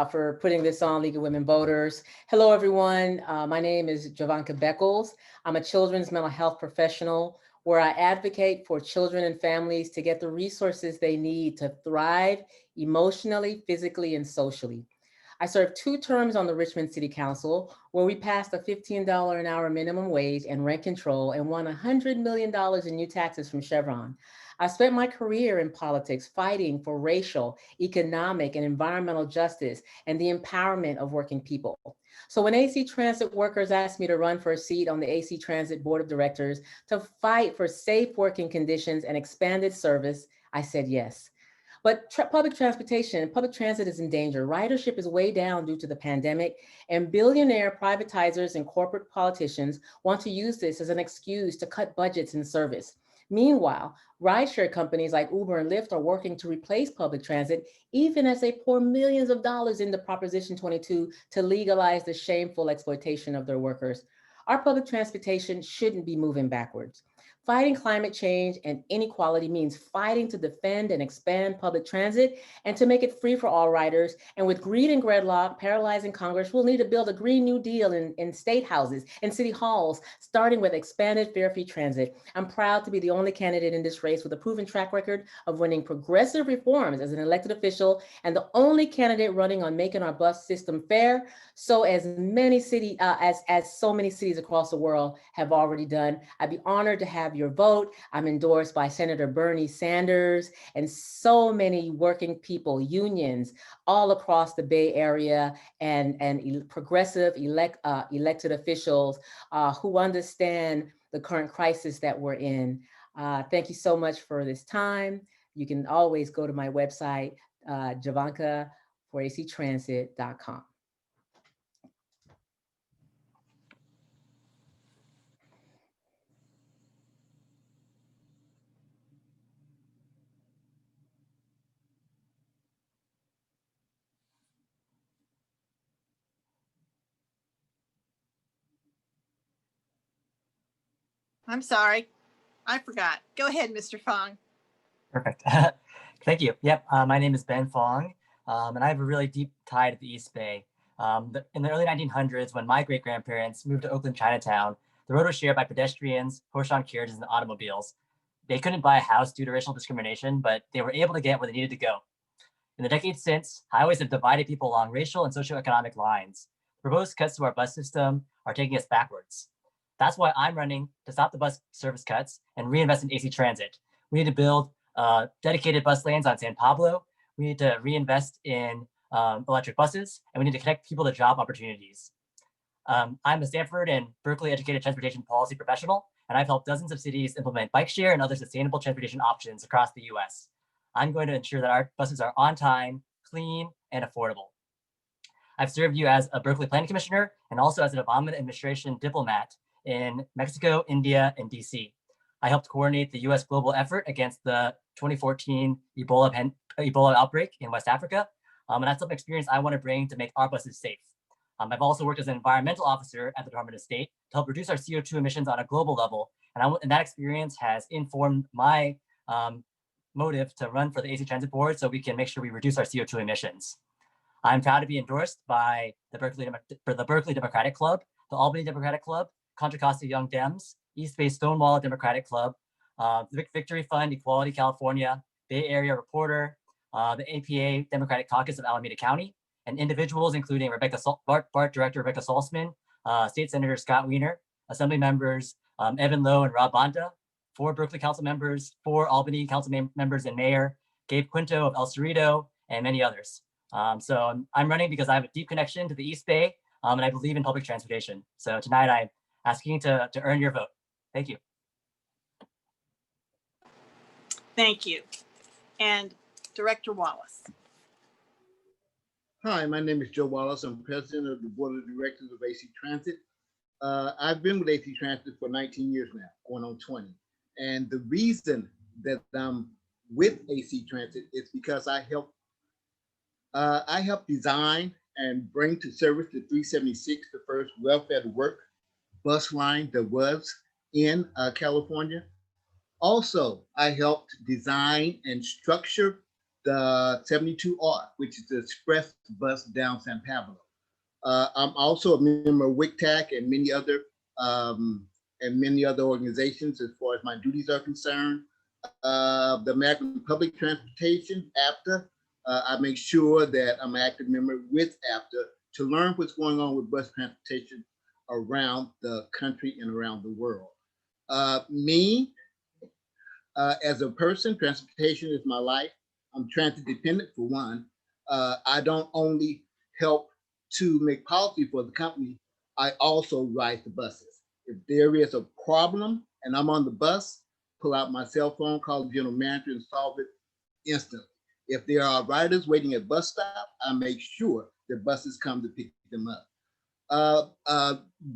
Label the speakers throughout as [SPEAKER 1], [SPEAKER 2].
[SPEAKER 1] for putting this on, League of Women Voters. Hello, everyone. My name is Javanka Beckles. I'm a children's mental health professional where I advocate for children and families to get the resources they need to thrive emotionally, physically, and socially. I served 2 terms on the Richmond City Council, where we passed a $15 an hour minimum wage and rent control and won $100 million in new taxes from Chevron. I spent my career in politics fighting for racial, economic, and environmental justice and the empowerment of working people. So when AC Transit workers asked me to run for a seat on the AC Transit Board of Directors to fight for safe working conditions and expanded service, I said yes. But public transit is in danger. Ridership is way down due to the pandemic, and billionaire privatizers and corporate politicians want to use this as an excuse to cut budgets in service. Meanwhile, rideshare companies like Uber and Lyft are working to replace public transit, even as they pour millions of dollars into Proposition 22 to legalize the shameful exploitation of their workers. Our public transportation shouldn't be moving backwards. Fighting climate change and inequality means fighting to defend and expand public transit and to make it free for all riders. And with greed and gridlock paralyzing Congress, we'll need to build a Green New Deal in state houses and city halls, starting with expanded fare-free transit. I'm proud to be the only candidate in this race with a proven track record of winning progressive reforms as an elected official and the only candidate running on making our bus system fair, so as so many cities across the world have already done. I'd be honored to have your vote. I'm endorsed by Senator Bernie Sanders and so many working people, unions all across the Bay Area, and progressive elected officials who understand the current crisis that we're in. Thank you so much for this time. You can always go to my website, javanka4actransit.com.
[SPEAKER 2] I'm sorry, I forgot. Go ahead, Mr. Fong.
[SPEAKER 3] Perfect. Thank you. Yep. My name is Ben Fong, and I have a really deep tie to the East Bay. In the early 1900s, when my great-grandparents moved to Oakland, Chinatown, the road was shared by pedestrians, horse-drawn carriages, and automobiles. They couldn't buy a house due to racial discrimination, but they were able to get where they needed to go. In the decades since, highways have divided people along racial and socioeconomic lines. Proposed cuts to our bus system are taking us backwards. That's why I'm running to stop the bus service cuts and reinvest in AC Transit. We need to build dedicated bus lanes on San Pablo. We need to reinvest in electric buses, and we need to connect people to job opportunities. I'm a Stanford and Berkeley educated transportation policy professional, and I've helped dozens of cities implement bike share and other sustainable transportation options across the US. I'm going to ensure that our buses are on time, clean, and affordable. I've served you as a Berkeley planning commissioner and also as an Obama administration diplomat in Mexico, India, and DC. I helped coordinate the US global effort against the 2014 Ebola outbreak in West Africa. And that's some experience I want to bring to make our buses safe. I've also worked as an environmental officer at the Department of State to help reduce our CO2 emissions on a global level. And that experience has informed my motive to run for the AC Transit Board so we can make sure we reduce our CO2 emissions. I'm proud to be endorsed by the Berkeley Democratic Club, the Albany Democratic Club, Contra Costa Young Dems, East Bay Stonewall Democratic Club, the Victory Fund, Equality California, Bay Area Reporter, the APA Democratic Caucus of Alameda County, and individuals including BART Director Rebecca Salzman, State Senator Scott Wiener, Assembly members Evan Lowe and Rob Bonta, 4 Berkeley Council members, 4 Albany Council members and Mayor, Gabe Quinto of El Cerrito, and many others. So I'm running because I have a deep connection to the East Bay, and I believe in public transportation. So tonight I'm asking to earn your vote. Thank you.
[SPEAKER 2] Thank you. And Director Wallace.
[SPEAKER 4] Hi, my name is Joe Wallace. I'm president of the Board of Directors of AC Transit. I've been with AC Transit for 19 years now, going on 20. And the reason that I'm with AC Transit is because I help design and bring to service the 376, the first welfare to work bus line that was in California. Also, I helped design and structure the 72R, which is the express bus down San Pablo. I'm also a member of WICTAC and many other organizations as far as my duties are concerned. The American Public Transportation, APTA, I make sure that I'm an active member with APTA to learn what's going on with bus transportation around the country and around the world. As a person, transportation is my life. I'm transit dependent for one. I don't only help to make policy for the company, I also ride the buses. If there is a problem and I'm on the bus, pull out my cell phone, call the general manager and solve it instantly. If there are riders waiting at bus stop, I make sure the buses come to pick them up.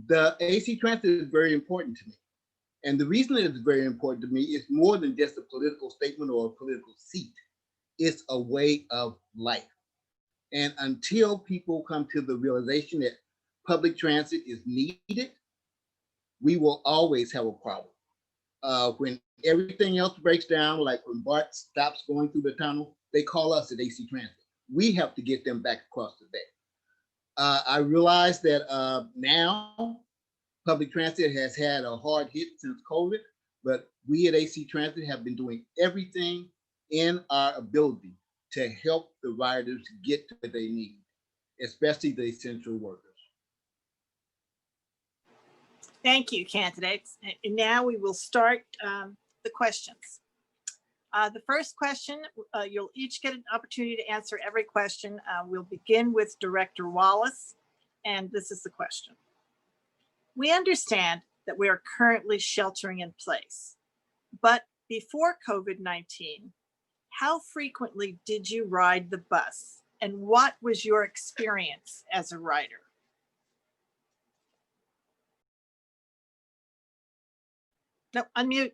[SPEAKER 4] The AC Transit is very important to me. And the reason it is very important to me is more than just a political statement or a political seat. It's a way of life. And until people come to the realization that public transit is needed, we will always have a problem. When everything else breaks down, like when BART stops going through the tunnel, they call us at AC Transit. We have to get them back across the bay. I realize that now public transit has had a hard hit since COVID, but we at AC Transit have been doing everything in our ability to help the riders get to what they need, especially the essential workers.
[SPEAKER 2] Thank you, candidates. And now we will start the questions. The first question, you'll each get an opportunity to answer every question. We'll begin with Director Wallace, and this is the question. We understand that we are currently sheltering in place, but before COVID-19, how frequently did you ride the bus, and what was your experience as a rider? No, unmute.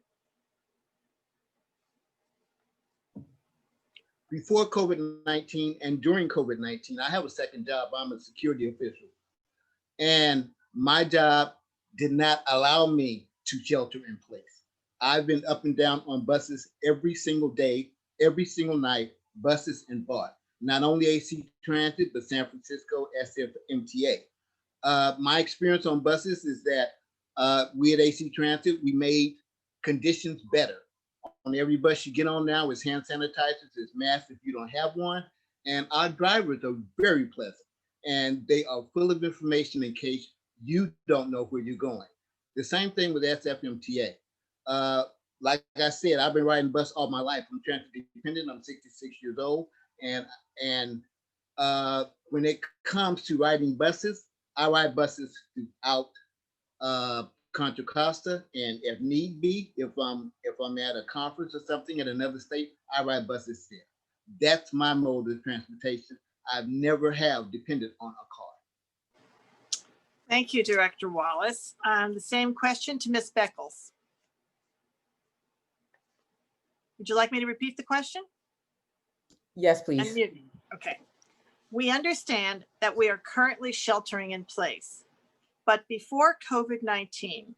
[SPEAKER 4] Before COVID-19 and during COVID-19, I have a second job. I'm a security official. And my job did not allow me to shelter in place. I've been up and down on buses every single day, every single night, buses and BART. Not only AC Transit, but San Francisco SFMTA. My experience on buses is that we at AC Transit, we made conditions better. On every bus you get on now is hand sanitizers, is masks if you don't have one. And our drivers are very pleasant and they are full of information in case you don't know where you're going. The same thing with SFMTA. Like I said, I've been riding bus all my life. I'm transit dependent. I'm 66 years old. And when it comes to riding buses, I ride buses throughout Contra, Costa, and if need be, if I'm at a conference or something in another state, I ride buses there. That's my mode of transportation. I've never have depended on a car.
[SPEAKER 2] Thank you, Director Wallace. The same question to Ms. Beckles. Would you like me to repeat the question?
[SPEAKER 1] Yes, please.
[SPEAKER 2] Unmuted. Okay. We understand that we are currently sheltering in place, but before COVID-19,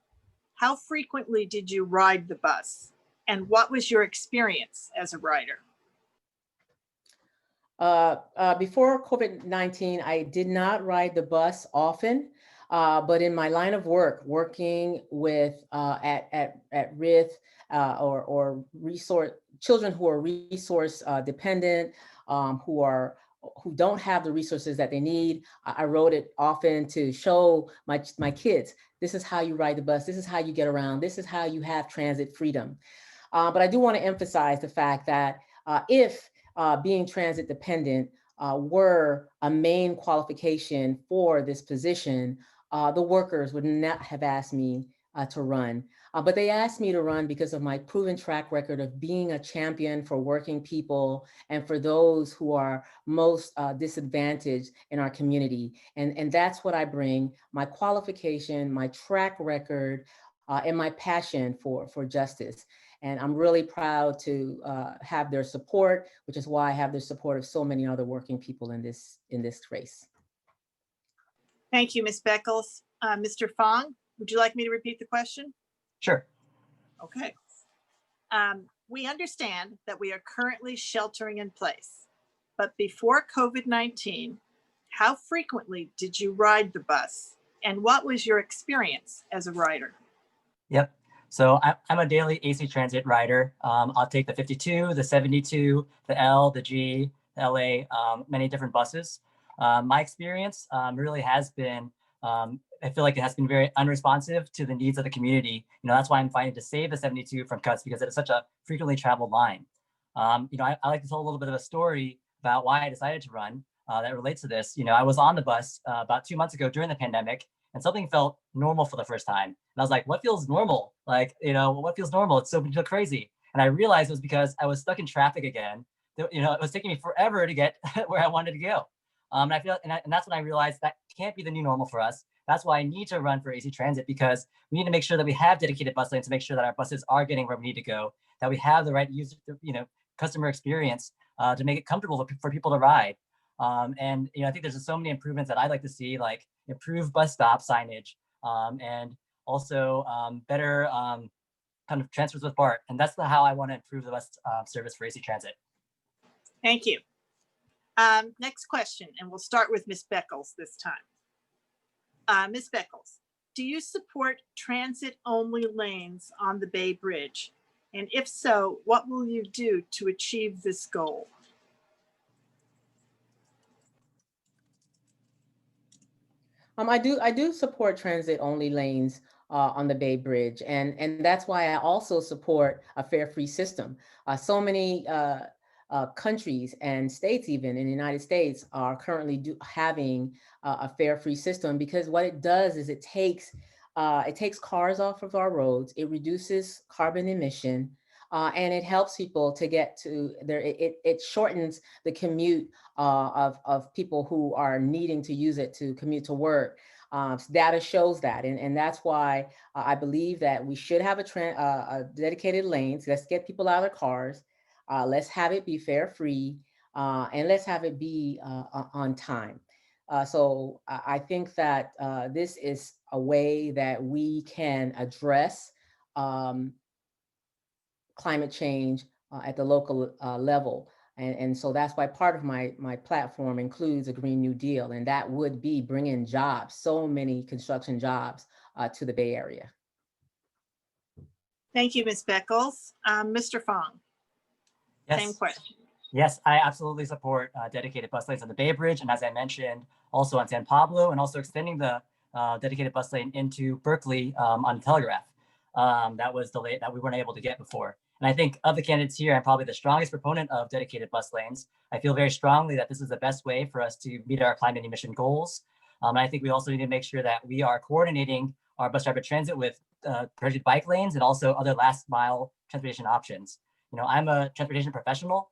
[SPEAKER 2] how frequently did you ride the bus? And what was your experience as a rider?
[SPEAKER 1] Before COVID-19, I did not ride the bus often, but in my line of work, working with at RIF or resource children who are resource dependent, who don't have the resources that they need, I rode it often to show my kids, this is how you ride the bus, this is how you get around, this is how you have transit freedom. But I do want to emphasize the fact that if being transit dependent were a main qualification for this position, the workers would not have asked me to run. But they asked me to run because of my proven track record of being a champion for working people and for those who are most disadvantaged in our community. And that's what I bring, my qualification, my track record, and my passion for justice. And I'm really proud to have their support, which is why I have the support of so many other working people in this race.
[SPEAKER 2] Thank you, Ms. Beckles. Mr. Fong, would you like me to repeat the question?
[SPEAKER 3] Sure.
[SPEAKER 2] Okay. We understand that we are currently sheltering in place, but before COVID-19, how frequently did you ride the bus? And what was your experience as a rider?
[SPEAKER 3] Yep. So I'm a daily AC Transit rider. I'll take the 52, the 72, the L, the G, the LA, many different buses. My experience really has been, I feel like it has been very unresponsive to the needs of the community. That's why I'm fighting to save the 72 from cuts, because it is such a frequently traveled line. I like to tell a little bit of a story about why I decided to run that relates to this. I was on the bus about 2 months ago during the pandemic, and something felt normal for the first time. And I was like, what feels normal? What feels normal? It's so crazy. And I realized it was because I was stuck in traffic again. It was taking me forever to get where I wanted to go. And I feel, and that's when I realized that can't be the new normal for us. That's why I need to run for AC Transit, because we need to make sure that we have dedicated bus lanes to make sure that our buses are getting where we need to go, that we have the right user, customer experience to make it comfortable for people to ride. And I think there's just so many improvements that I'd like to see, like improved bus stop signage, and also better kind of transfers with BART. And that's how I want to improve the bus service for AC Transit.
[SPEAKER 2] Thank you. Next question, and we'll start with Ms. Beckles this time. Ms. Beckles, do you support transit-only lanes on the Bay Bridge? And if so, what will you do to achieve this goal?
[SPEAKER 1] I do support transit-only lanes on the Bay Bridge, and that's why I also support a fare free system. So many countries and states, even in the United States, are currently having a fare free system, because what it does is it takes cars off of our roads, it reduces carbon emission, and it helps people to get to their. It shortens the commute of people who are needing to use it to commute to work. Data shows that, and that's why I believe that we should have a dedicated lanes. Let's get people out of their cars. Let's have it be fare free, and let's have it be on time. So I think that this is a way that we can address climate change at the local level. And so that's why part of my platform includes a Green New Deal, and that would be bringing jobs, so many construction jobs to the Bay Area.
[SPEAKER 2] Thank you, Ms. Beckles. Mr. Fong,
[SPEAKER 3] Yes.
[SPEAKER 2] same question.
[SPEAKER 3] Yes, I absolutely support dedicated bus lanes on the Bay Bridge, and as I mentioned, also on San Pablo, and also extending the dedicated bus lane into Berkeley on Telegraph. That was delayed, that we weren't able to get before. And I think of the candidates here, I'm probably the strongest proponent of dedicated bus lanes. I feel very strongly that this is the best way for us to meet our climate emission goals. And I think we also need to make sure that we are coordinating our bus rapid transit with protected bike lanes and also other last mile transportation options. I'm a transportation professional,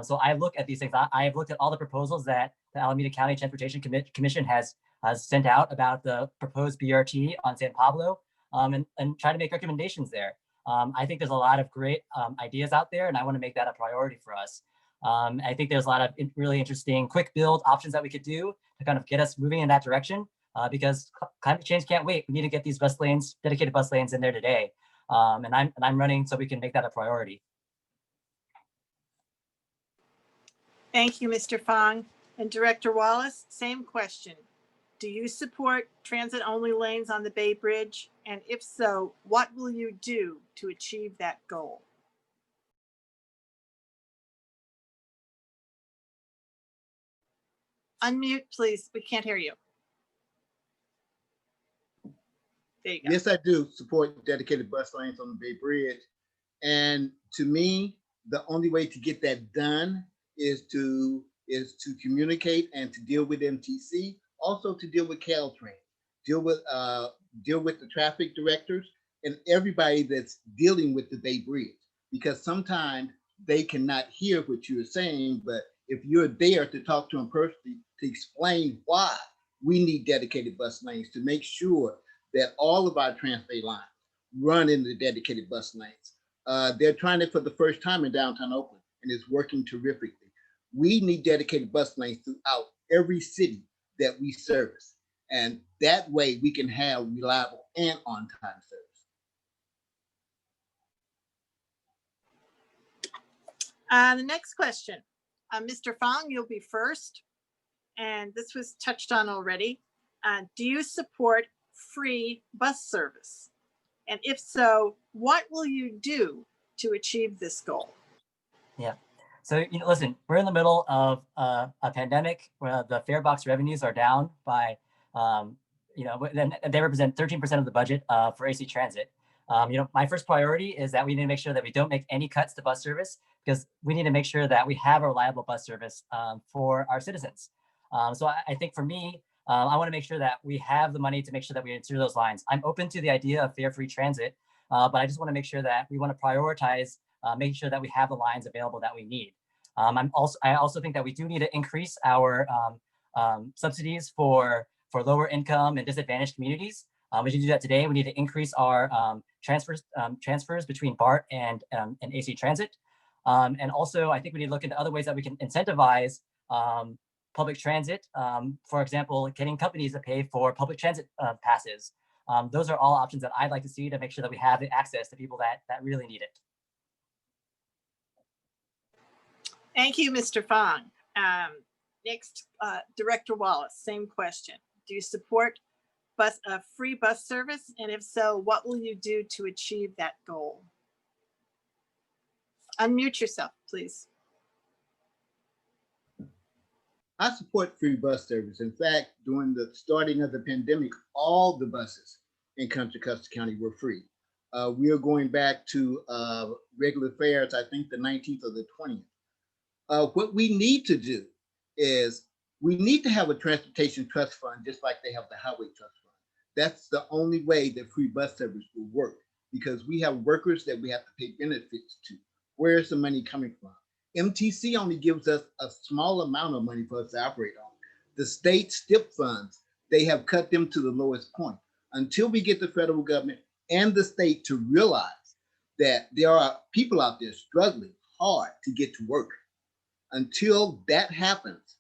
[SPEAKER 3] so I look at these things. I have looked at all the proposals that the Alameda County Transportation Commission has sent out about the proposed BRT on San Pablo, and try to make recommendations there. I think there's a lot of great ideas out there, and I want to make that a priority for us. I think there's a lot of really interesting quick build options that we could do to kind of get us moving in that direction, because climate change can't wait. We need to get these bus lanes, dedicated bus lanes in there today. And I'm running so we can make that a priority.
[SPEAKER 2] Thank you, Mr. Fong. And Director Wallace, same question. Do you support transit-only lanes on the Bay Bridge? And if so, what will you do to achieve that goal? Unmute, please. We can't hear you. There you go.
[SPEAKER 4] Yes, I do support dedicated bus lanes on the Bay Bridge. And to me, the only way to get that done is to communicate and to deal with MTC, also to deal with Caltrain, deal with the traffic directors and everybody that's dealing with the Bay Bridge, because sometimes they cannot hear what you're saying, but if you're there to talk to them personally, to explain why we need dedicated bus lanes, to make sure that all of our Transbay lines run in the dedicated bus lanes. They're trying it for the first time in downtown Oakland, and it's working terrifically. We need dedicated bus lanes throughout every city that we service. And that way we can have reliable and on-time service.
[SPEAKER 2] The next question, Mr. Fong, you'll be first. And this was touched on already. Do you support free bus service? And if so, what will you do to achieve this goal?
[SPEAKER 3] Yeah. So, listen, we're in the middle of a pandemic where the fare box revenues are down by, they represent 13% of the budget for AC Transit. My first priority is that we need to make sure that we don't make any cuts to bus service, because we need to make sure that we have a reliable bus service for our citizens. So I think for me, I want to make sure that we have the money to make sure that we ensure those lines. I'm open to the idea of fare-free transit, but I just want to make sure that we want to prioritize making sure that we have the lines available that we need. I also think that we do need to increase our subsidies for lower income and disadvantaged communities. We should do that today. We need to increase our transfers between BART and AC Transit. And also, I think we need to look into other ways that we can incentivize public transit. For example, getting companies to pay for public transit passes. Those are all options that I'd like to see to make sure that we have the access to people that really need it.
[SPEAKER 2] Thank you, Mr. Fong. Next, Director Wallace, same question. Do you support free bus service? And if so, what will you do to achieve that goal? Unmute yourself, please.
[SPEAKER 4] I support free bus service. In fact, during the starting of the pandemic, all the buses in Contra, Costa County were free. We are going back to regular fares, I think the 19th or the 20th. What we need to do is we need to have a transportation trust fund, just like they have the highway trust fund. That's the only way that free bus service will work, because we have workers that we have to pay benefits to. Where is the money coming from? MTC only gives us a small amount of money for us to operate on. The state STIP funds, they have cut them to the lowest point. Until we get the federal government and the state to realize that there are people out there struggling hard to get to work. Until that happens,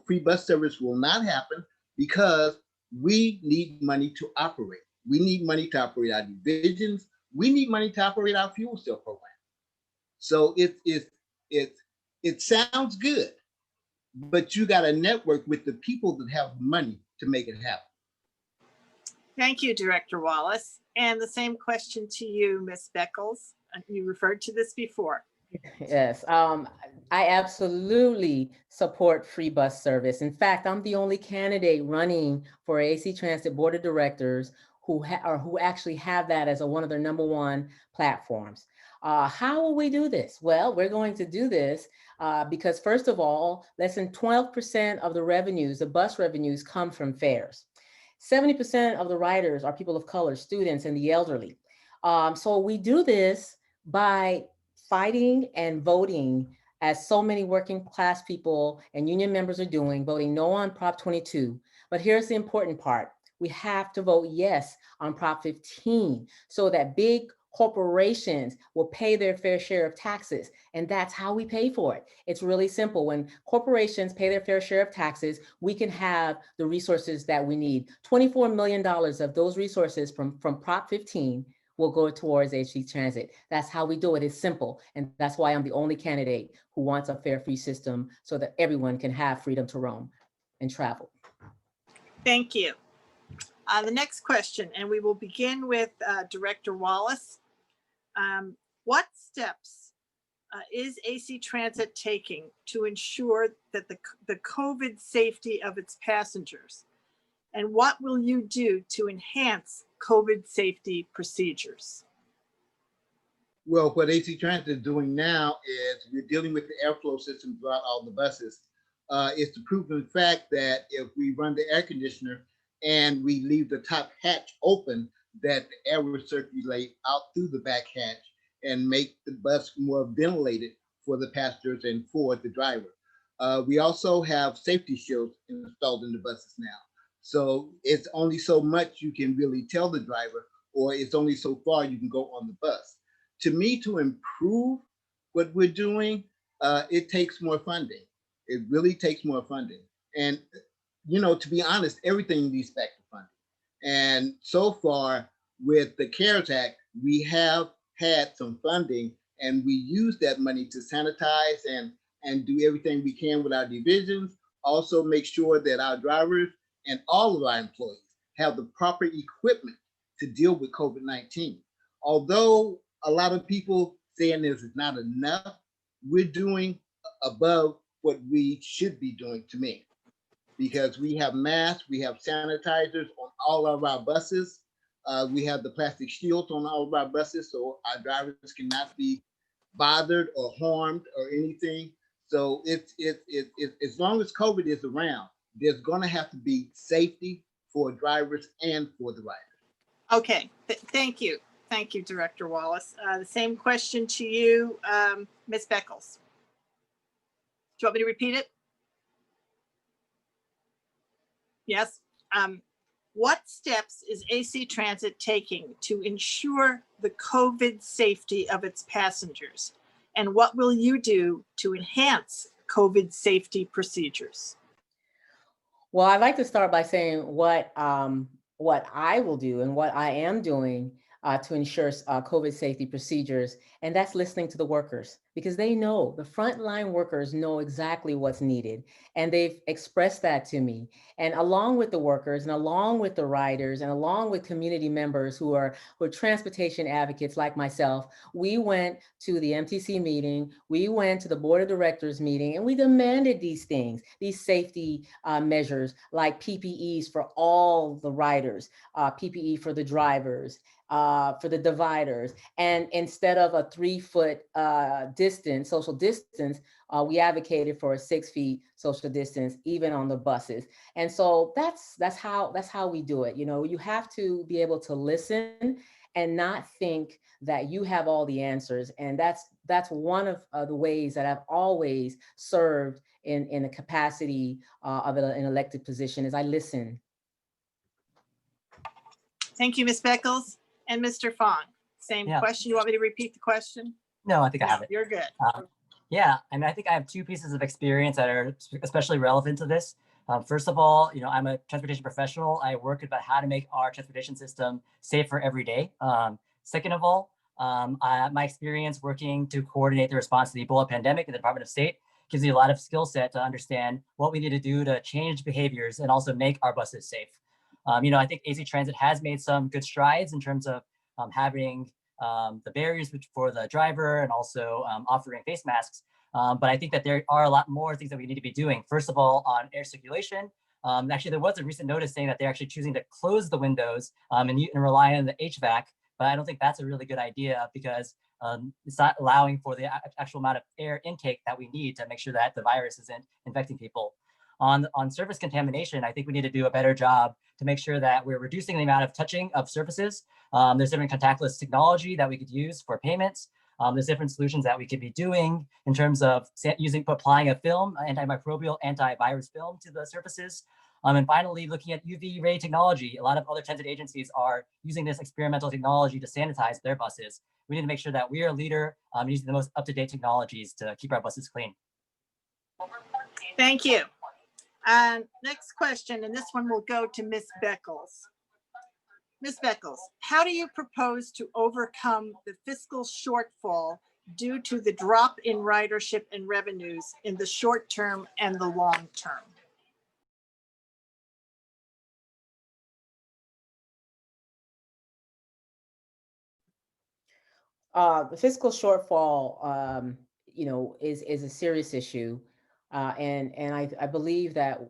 [SPEAKER 4] free bus service will not happen, because we need money to operate. We need money to operate our divisions. We need money to operate our fuel cell program. So it sounds good, but you got to network with the people that have money to make it happen.
[SPEAKER 2] Thank you, Director Wallace. And the same question to you, Ms. Beckles. You referred to this before.
[SPEAKER 1] Yes, I absolutely support free bus service. In fact, I'm the only candidate running for AC Transit Board of Directors who actually have that as one of their #1 platforms. How will we do this? Well, we're going to do this because, first of all, less than 12% of the revenues, the bus revenues, come from fares. 70% of the riders are people of color, students, and the elderly. So we do this by fighting and voting, as so many working class people and union members are doing, voting no on Prop 22. But here's the important part. We have to vote yes on Prop 15 so that big corporations will pay their fair share of taxes. And that's how we pay for it. It's really simple. When corporations pay their fair share of taxes, we can have the resources that we need. $24 million of those resources from Prop 15 will go towards AC Transit. That's how we do it. It's simple. And that's why I'm the only candidate who wants a fare-free system so that everyone can have freedom to roam and travel.
[SPEAKER 2] Thank you. The next question, and we will begin with Director Wallace. What steps is AC Transit taking to ensure that the COVID safety of its passengers? And what will you do to enhance COVID safety procedures?
[SPEAKER 4] Well, what AC Transit is doing now is we're dealing with the airflow system throughout all the buses. It's the proven fact that if we run the air conditioner and we leave the top hatch open, that the air will circulate out through the back hatch and make the bus more ventilated for the passengers and for the driver. We also have safety shields installed in the buses now. So it's only so much you can really tell the driver, or it's only so far you can go on the bus. To me, to improve what we're doing, it takes more funding. It really takes more funding. And, to be honest, everything needs back to funding. And so far with the CARES Act, we have had some funding, and we use that money to sanitize and do everything we can with our divisions. Also make sure that our drivers and all of our employees have the proper equipment to deal with COVID-19. Although a lot of people saying this is not enough, we're doing above what we should be doing, to me, because we have masks, we have sanitizers on all of our buses. We have the plastic shields on all of our buses, so our drivers cannot be bothered or harmed or anything. So it's as long as COVID is around, there's going to have to be safety for drivers and for the riders.
[SPEAKER 2] Okay, thank you. Thank you, Director Wallace. The same question to you, Ms. Beckles. Do you want me to repeat it? Yes. What steps is AC Transit taking to ensure the COVID safety of its passengers? And what will you do to enhance COVID safety procedures?
[SPEAKER 1] Well, I'd like to start by saying what I will do and what I am doing to ensure COVID safety procedures, and that's listening to the workers, because they know, the frontline workers know exactly what's needed, and they've expressed that to me. And along with the workers, and along with the riders, and along with community members who are transportation advocates like myself, we went to the MTC meeting, we went to the board of directors meeting, and we demanded these things, these safety measures like PPEs for all the riders, PPE for the drivers, for the dividers. And instead of a 3-foot distance, social distance, we advocated for a 6 feet social distance, even on the buses. And so that's how we do it. You know, you have to be able to listen and not think that you have all the answers. And that's one of the ways that I've always served in the capacity of an elected position, is I listen.
[SPEAKER 2] Thank you, Ms. Beckles. And Mr. Fong, same question. You want me to repeat the question?
[SPEAKER 3] No, I think I have it.
[SPEAKER 2] You're good.
[SPEAKER 3] Yeah, I mean, I think I have 2 pieces of experience that are especially relevant to this. First of all, you know, I'm a transportation professional. I work about how to make our transportation system safer every day. Second of all, my experience working to coordinate the response to the Ebola pandemic in the Department of State gives me a lot of skill set to understand what we need to do to change behaviors and also make our buses safe. You know, I think AC Transit has made some good strides in terms of having the barriers for the driver and also offering face masks. But I think that there are a lot more things that we need to be doing. First of all, on air circulation. Actually, there was a recent notice saying that they're actually choosing to close the windows and rely on the HVAC. But I don't think that's a really good idea, because it's not allowing for the actual amount of air intake that we need to make sure that the virus isn't infecting people. On surface contamination, I think we need to do a better job to make sure that we're reducing the amount of touching of surfaces. There's different contactless technology that we could use for payments. There's different solutions that we could be doing in terms of applying a film, antimicrobial, antivirus film to the surfaces. And finally, looking at UV ray technology. A lot of other transit agencies are using this experimental technology to sanitize their buses. We need to make sure that we are a leader using the most up-to-date technologies to keep our buses clean.
[SPEAKER 2] Thank you. Next question, and this one will go to Ms. Beckles. Ms. Beckles, how do you propose to overcome the fiscal shortfall due to the drop in ridership and revenues in the short term and the long term?
[SPEAKER 1] The fiscal shortfall, you know, is a serious issue. And I believe that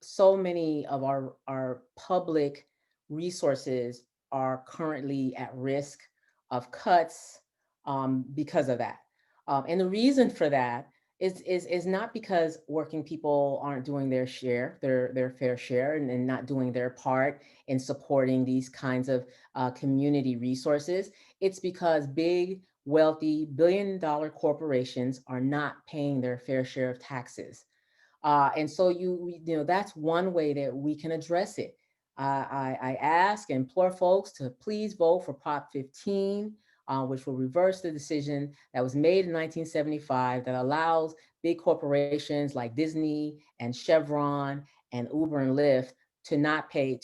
[SPEAKER 1] so many of our public resources are currently at risk of cuts because of that. And the reason for that is not because working people aren't doing their share, their fair share, and not doing their part in supporting these kinds of community resources. It's because big, wealthy, billion-dollar corporations are not paying their fair share of taxes. And so you know, that's one way that we can address it. I ask and implore folks to please vote for Prop 15, which will reverse the decision that was made in 1975 that allows big corporations like Disney and Chevron and Uber and Lyft to not pay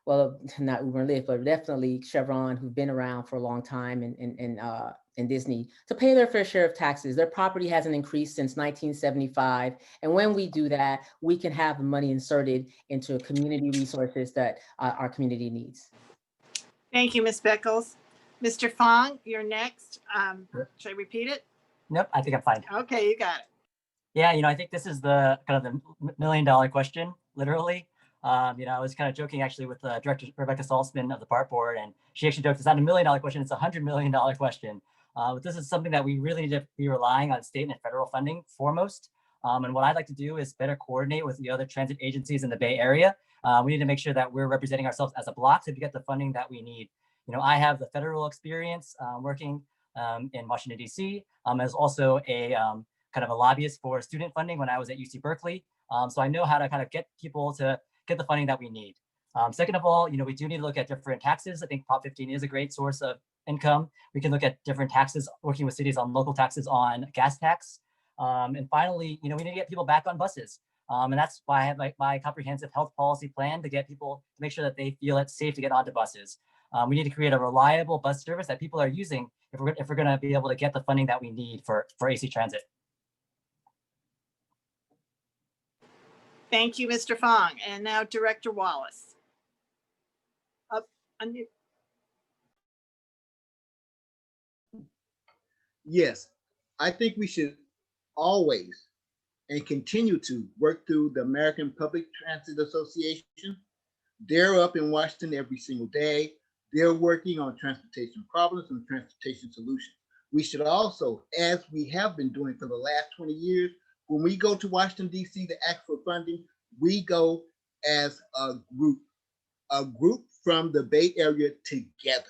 [SPEAKER 1] well, not Uber and Lyft, but definitely Chevron, who've been around for a long time in in Disney to pay their fair share of taxes. Their property hasn't increased since 1975. And when we do that, we can have the money inserted into community resources that our community needs.
[SPEAKER 2] Thank you, Ms. Beckles. Mr. Fong, you're next. Should I repeat it?
[SPEAKER 3] Nope, I think I'm fine.
[SPEAKER 2] Okay, you got it.
[SPEAKER 3] Yeah, I think this is the kind of the million-dollar question, literally. I was kind of joking actually with Director Rebecca Saltzman of the Park Board, and she actually joked, it's not a $1 million question, it's a $100 million question. But this is something that we really need to be relying on state and federal funding foremost. And what I'd like to do is better coordinate with the other transit agencies in the Bay Area. We need to make sure that we're representing ourselves as a block to get the funding that we need. I have the federal experience working in Washington, D.C. As also a kind of a lobbyist for student funding when I was at UC Berkeley. So I know how to kind of get people to get the funding that we need. Second of all, we do need to look at different taxes. I think Prop 15 is a great source of income. We can look at different taxes, working with cities on local taxes on gas tax. And finally, we need to get people back on buses. And that's why I have my comprehensive health policy plan to get people to make sure that they feel it's safe to get onto buses. We need to create a reliable bus service that people are using if we're going to be able to get the funding that we need for AC Transit.
[SPEAKER 2] Thank you, Mr. Fong. And now Director Wallace.
[SPEAKER 4] Yes, I think we should always and continue to work through the American Public Transit Association. They're up in Washington every single day. They're working on transportation problems and transportation solutions. We should also, as we have been doing for the last 20 years, when we go to Washington, D.C. to ask for funding, we go as a group from the Bay Area together.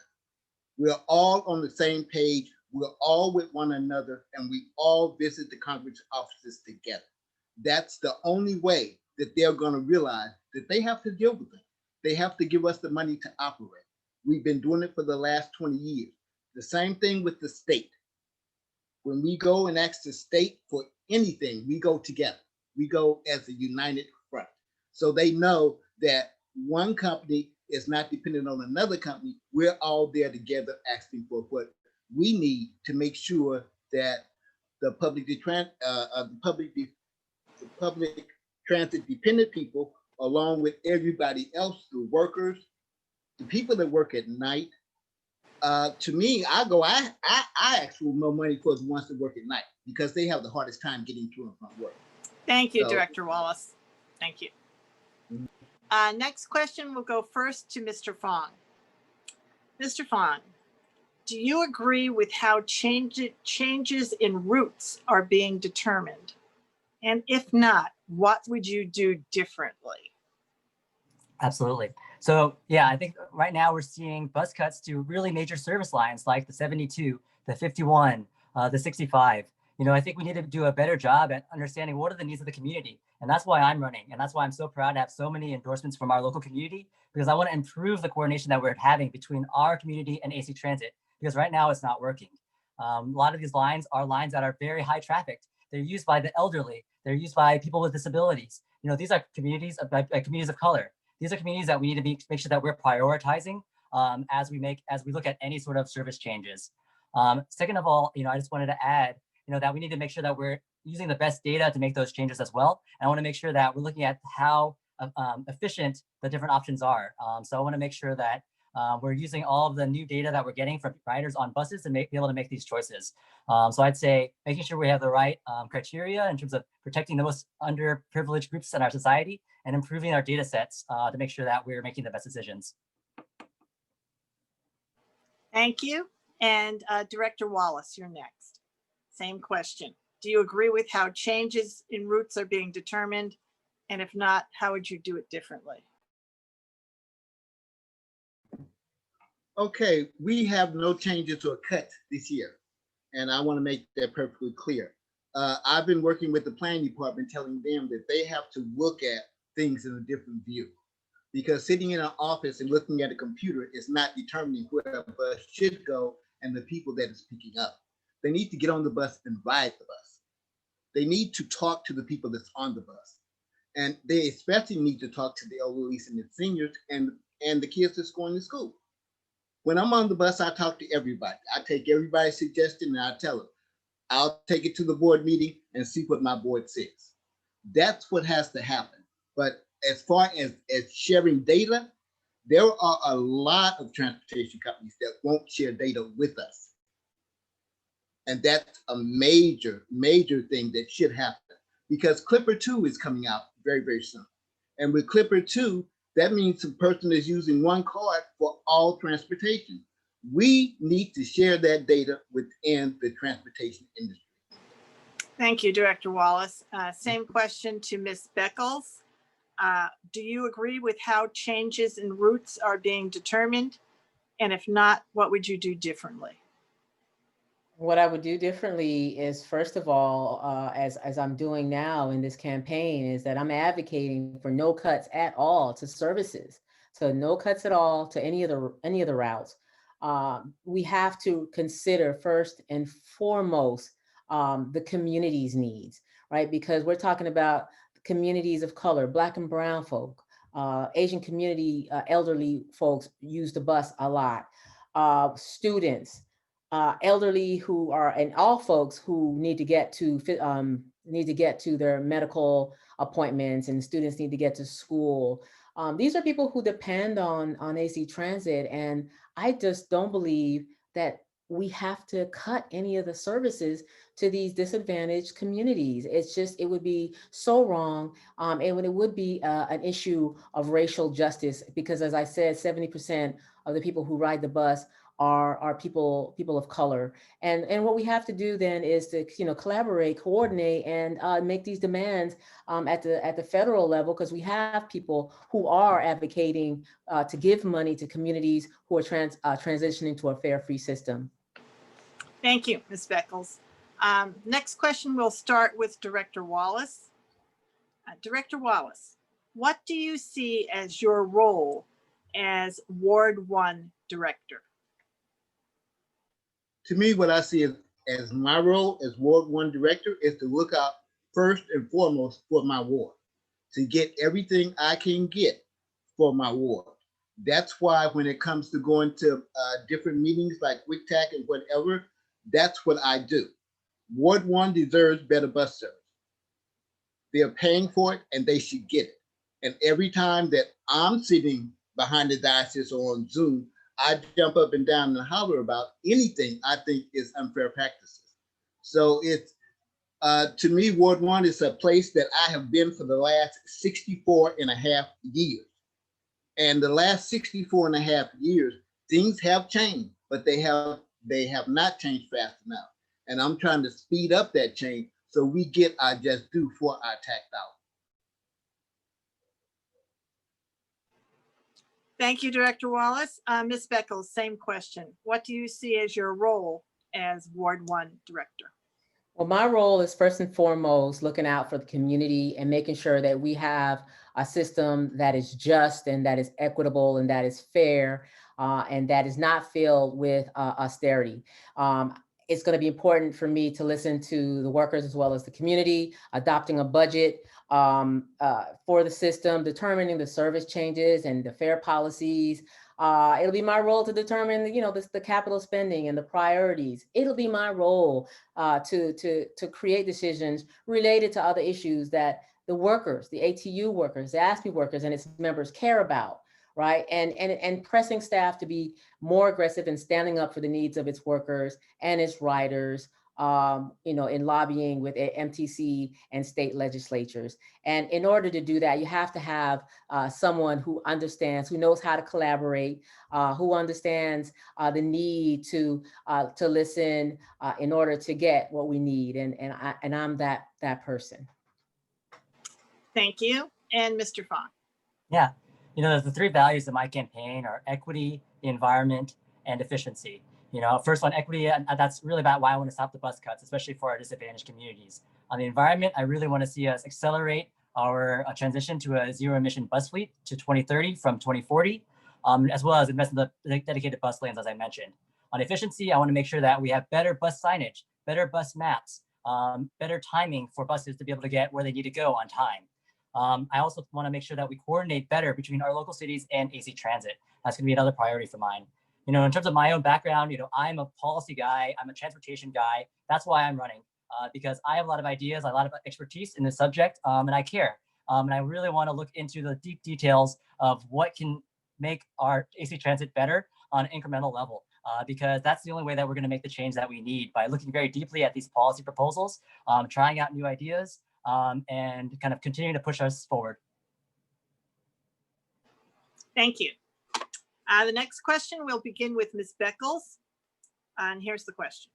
[SPEAKER 4] We're all on the same page. We're all with one another, and we all visit the Congress offices together. That's the only way that they're going to realize that they have to deal with it. They have to give us the money to operate. We've been doing it for the last 20 years. The same thing with the state. When we go and ask the state for anything, we go together. We go as a united front. So they know that one company is not dependent on another company. We're all there together asking for what we need to make sure that the public transit dependent people, along with everybody else, the workers, the people that work at night. To me, I ask for more money for the ones that work at night because they have the hardest time getting to and from work.
[SPEAKER 2] Thank you, Director Wallace. Thank you. Next question will go first to Mr. Fong. Mr. Fong, do you agree with how changes in routes are being determined? And if not, what would you do differently?
[SPEAKER 3] Absolutely. So yeah, I think right now we're seeing bus cuts to really major service lines like the 72, the 51, the 65. I think we need to do a better job at understanding what are the needs of the community. And that's why I'm running. And that's why I'm so proud to have so many endorsements from our local community, because I want to improve the coordination that we're having between our community and AC Transit, because right now it's not working. A lot of these lines are lines that are very high trafficked. They're used by the elderly. They're used by people with disabilities. These are communities of color. These are communities that we need to make sure that we're prioritizing as we look at any sort of service changes. Second of all, I just wanted to add, that we need to make sure that we're using the best data to make those changes as well. And I want to make sure that we're looking at how efficient the different options are. So I want to make sure that we're using all of the new data that we're getting from riders on buses to be able to make these choices. So I'd say making sure we have the right criteria in terms of protecting the most underprivileged groups in our society and improving our data sets to make sure that we're making the best decisions.
[SPEAKER 2] Thank you. And Director Wallace, you're next. Same question. Do you agree with how changes in routes are being determined? And if not, how would you do it differently?
[SPEAKER 4] Okay, we have no changes or cuts this year. And I want to make that perfectly clear. I've been working with the planning department, telling them that they have to look at things in a different view. Because sitting in an office and looking at a computer is not determining where a bus should go and the people that it's picking up. They need to get on the bus and ride the bus. They need to talk to the people that's on the bus. And they especially need to talk to the elderly and the seniors and the kids that's going to school. when I'm on the bus, I talk to everybody. I take everybody's suggestion and I tell them, I'll take it to the board meeting and see what my board says. That's what has to happen. But as far as sharing data, there are a lot of transportation companies that won't share data with us. And that's a major, major thing that should happen, because Clipper 2 is coming out very, very soon. And with Clipper 2, that means the person is using one card for all transportation. We need to share that data within the transportation industry.
[SPEAKER 2] Thank you, Director Wallace. Same question to Ms. Beckles. Do you agree with how changes in routes are being determined? And if not, what would you do differently?
[SPEAKER 1] What I would do differently is, first of all, as I'm doing now in this campaign, is that I'm advocating for no cuts at all to services, so no cuts at all to any of the routes. We have to consider first and foremost the community's needs, right? Because we're talking about communities of color, Black and brown folk, Asian community, elderly folks use the bus a lot, students, elderly who are, and all folks who need to get to their medical appointments, and students need to get to school. These are people who depend on AC Transit, and I just don't believe that we have to cut any of the services to these disadvantaged communities. It would be so wrong. And it would be an issue of racial justice, because as I said, 70% of the people who ride the bus are people of color. And what we have to do then is to collaborate, coordinate, and make these demands at the federal level, because we have people who are advocating to give money to communities who are transitioning to a fare, free system.
[SPEAKER 2] Thank you, Ms. Beckles. Next question, we'll start with Director Wallace. Director Wallace, what do you see as your role as Ward 1 Director?
[SPEAKER 4] To me, what I see as my role as Ward 1 Director is to look out first and foremost for my ward, to get everything I can get for my ward. That's why when it comes to going to different meetings like WICTAC and whatever, that's what I do. Ward 1 deserves better bus service. They're paying for it and they should get it. And every time that I'm sitting behind the diocese or on Zoom, I jump up and down and holler about anything I think is unfair practices. So it's, to me, Ward 1 is a place that I have been for the last 64 and a half years. And the last 64 and a half years, things have changed, but they have not changed fast enough. And I'm trying to speed up that change so we get our just due for our tax dollars.
[SPEAKER 2] Thank you, Director Wallace. Ms. Beckles, same question. What do you see as your role as Ward 1 Director?
[SPEAKER 1] Well, my role is first and foremost looking out for the community and making sure that we have a system that is just and that is equitable and that is fair and that is not filled with austerity. It's going to be important for me to listen to the workers as well as the community, adopting a budget for the system, determining the service changes and the fare policies. It'll be my role to determine, the capital spending and the priorities. It'll be my role to create decisions related to other issues that the workers, the ATU workers, the ASPE workers and its members care about, right? And pressing staff to be more aggressive in standing up for the needs of its workers and its riders, in lobbying with MTC and state legislatures. And in order to do that, you have to have someone who understands, who knows how to collaborate, who understands the need to listen in order to get what we need. And I'm that person.
[SPEAKER 2] Thank you. And Mr. Fong.
[SPEAKER 3] Yeah, the three values of my campaign are equity, the environment, and efficiency. First on equity, and that's really about why I want to stop the bus cuts, especially for our disadvantaged communities. On the environment, I really want to see us accelerate our transition to a zero emission bus fleet to 2030 from 2040, as well as invest in the dedicated bus lanes, as I mentioned. On efficiency, I want to make sure that we have better bus signage, better bus maps, better timing for buses to be able to get where they need to go on time. I also want to make sure that we coordinate better between our local cities and AC Transit. That's going to be another priority for mine. You know, in terms of my own background, you know, I'm a policy guy, I'm a transportation guy. That's why I'm running, because I have a lot of ideas, a lot of expertise in this subject, and I care. And I really want to look into the deep details of what can make our AC transit better on an incremental level, because that's the only way that we're going to make the change that we need, by looking very deeply at these policy proposals, trying out new ideas, and kind of continuing to push us forward.
[SPEAKER 2] Thank you. The next question will begin with Ms. Beckles. And here's the question.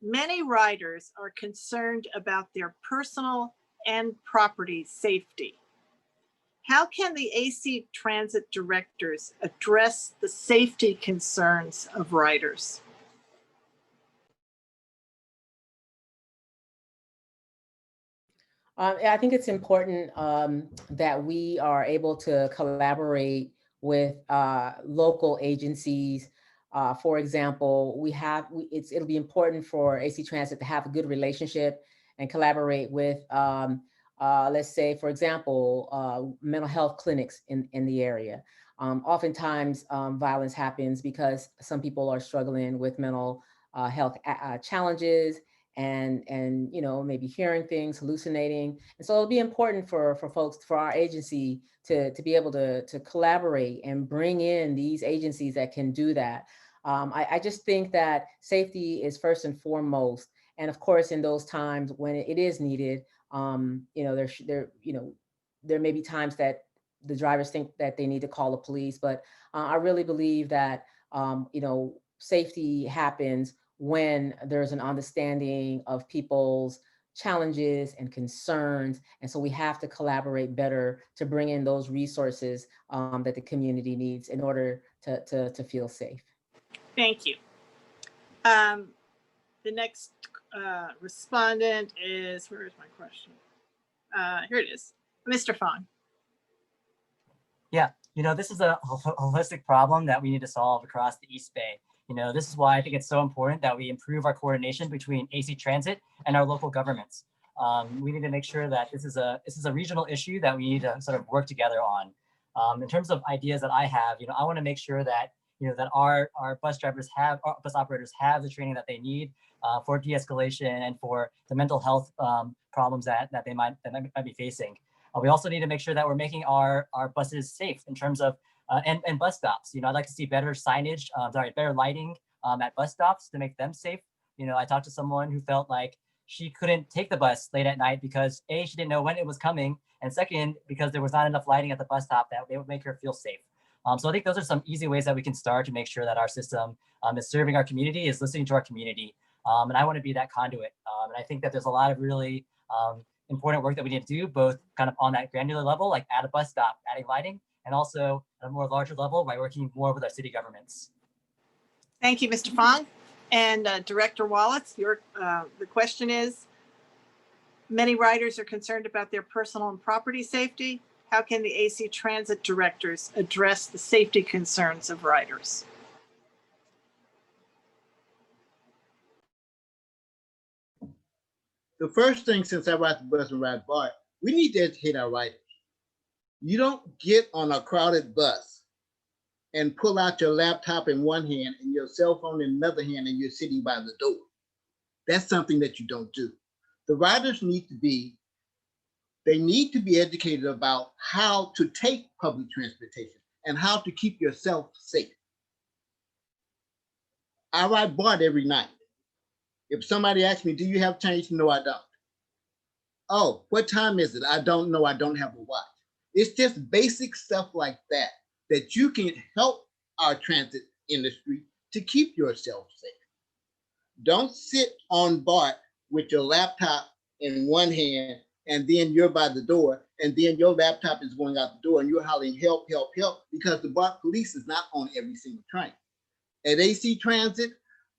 [SPEAKER 2] Many riders are concerned about their personal and property safety. How can the AC Transit directors address the safety concerns of riders?
[SPEAKER 1] I think it's important that we are able to collaborate with local agencies. For example, it'll be important for AC Transit to have a good relationship and collaborate with, let's say, for example, mental health clinics in the area. Oftentimes, violence happens because some people are struggling with mental health challenges, and you know, maybe hearing things, hallucinating. And so it'll be important for folks, for our agency to be able to collaborate and bring in these agencies that can do that. I just think that safety is first and foremost. And of course, in those times when it is needed, you know, there may be times that the drivers think that they need to call the police, but I really believe that, you know, safety happens when there's an understanding of people's challenges and concerns. And so we have to collaborate better to bring in those resources that the community needs in order to feel safe.
[SPEAKER 2] Thank you. The next respondent is, where is my question? Here it is, Mr. Fong.
[SPEAKER 3] Yeah, you know, this is a holistic problem that we need to solve across the East Bay. You know, this is why I think it's so important that we improve our coordination between AC Transit and our local governments. We need to make sure that this is a regional issue that we need to sort of work together on. In terms of ideas that I have, you know, I want to make sure that, you know, that our bus operators have the training that they need for de-escalation and for the mental health problems that they might be facing. We also need to make sure that we're making our buses safe in terms of and bus stops. You know, I'd like to see better signage, better lighting at bus stops to make them safe. You know, I talked to someone who felt like she couldn't take the bus late at night because A, she didn't know when it was coming, and second, because there was not enough lighting at the bus stop that they would make her feel safe. So I think those are some easy ways that we can start to make sure that our system is serving our community, is listening to our community. And I want to be that conduit. And I think that there's a lot of really important work that we need to do, both kind of on that granular level, like at a bus stop, adding lighting, and also at a more larger level by working more with our city governments.
[SPEAKER 2] Thank you, Mr. Fong. And Director Wallace, the question is, many riders are concerned about their personal and property safety. How can the AC Transit directors address the safety concerns of riders?
[SPEAKER 4] The first thing, since I ride the bus and ride BART, we need to educate our riders. You don't get on a crowded bus and pull out your laptop in one hand and your cell phone in another hand and you're sitting by the door. That's something that you don't do. The riders need to be educated about how to take public transportation and how to keep yourself safe. I ride BART every night. If somebody asks me, do you have change? No, I don't. Oh, what time is it? I don't know. I don't have a watch. It's just basic stuff like that that you can help our transit industry to keep yourself safe. Don't sit on BART with your laptop in one hand and then you're by the door and then your laptop is going out the door and you're hollering help, help, help, because the BART police is not on every single train. At AC Transit,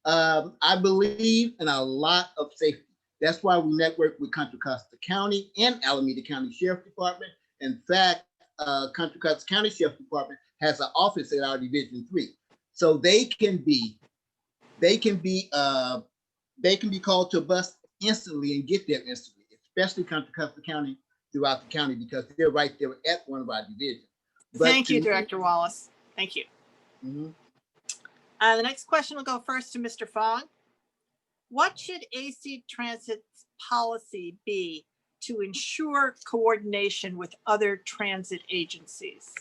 [SPEAKER 4] I believe in a lot of safety. That's why we network with Contra Costa County and Alameda County Sheriff Department. In fact, Contra Costa County Sheriff Department has an office at our Division 3, so they can be called to a bus instantly and get there instantly, especially Contra Costa County throughout the county, because they're right there at one of our divisions.
[SPEAKER 2] Thank you, Director Wallace. Thank you. The next question will go first to Mr. Fong. What should AC Transit's policy be to ensure coordination with other transit agencies?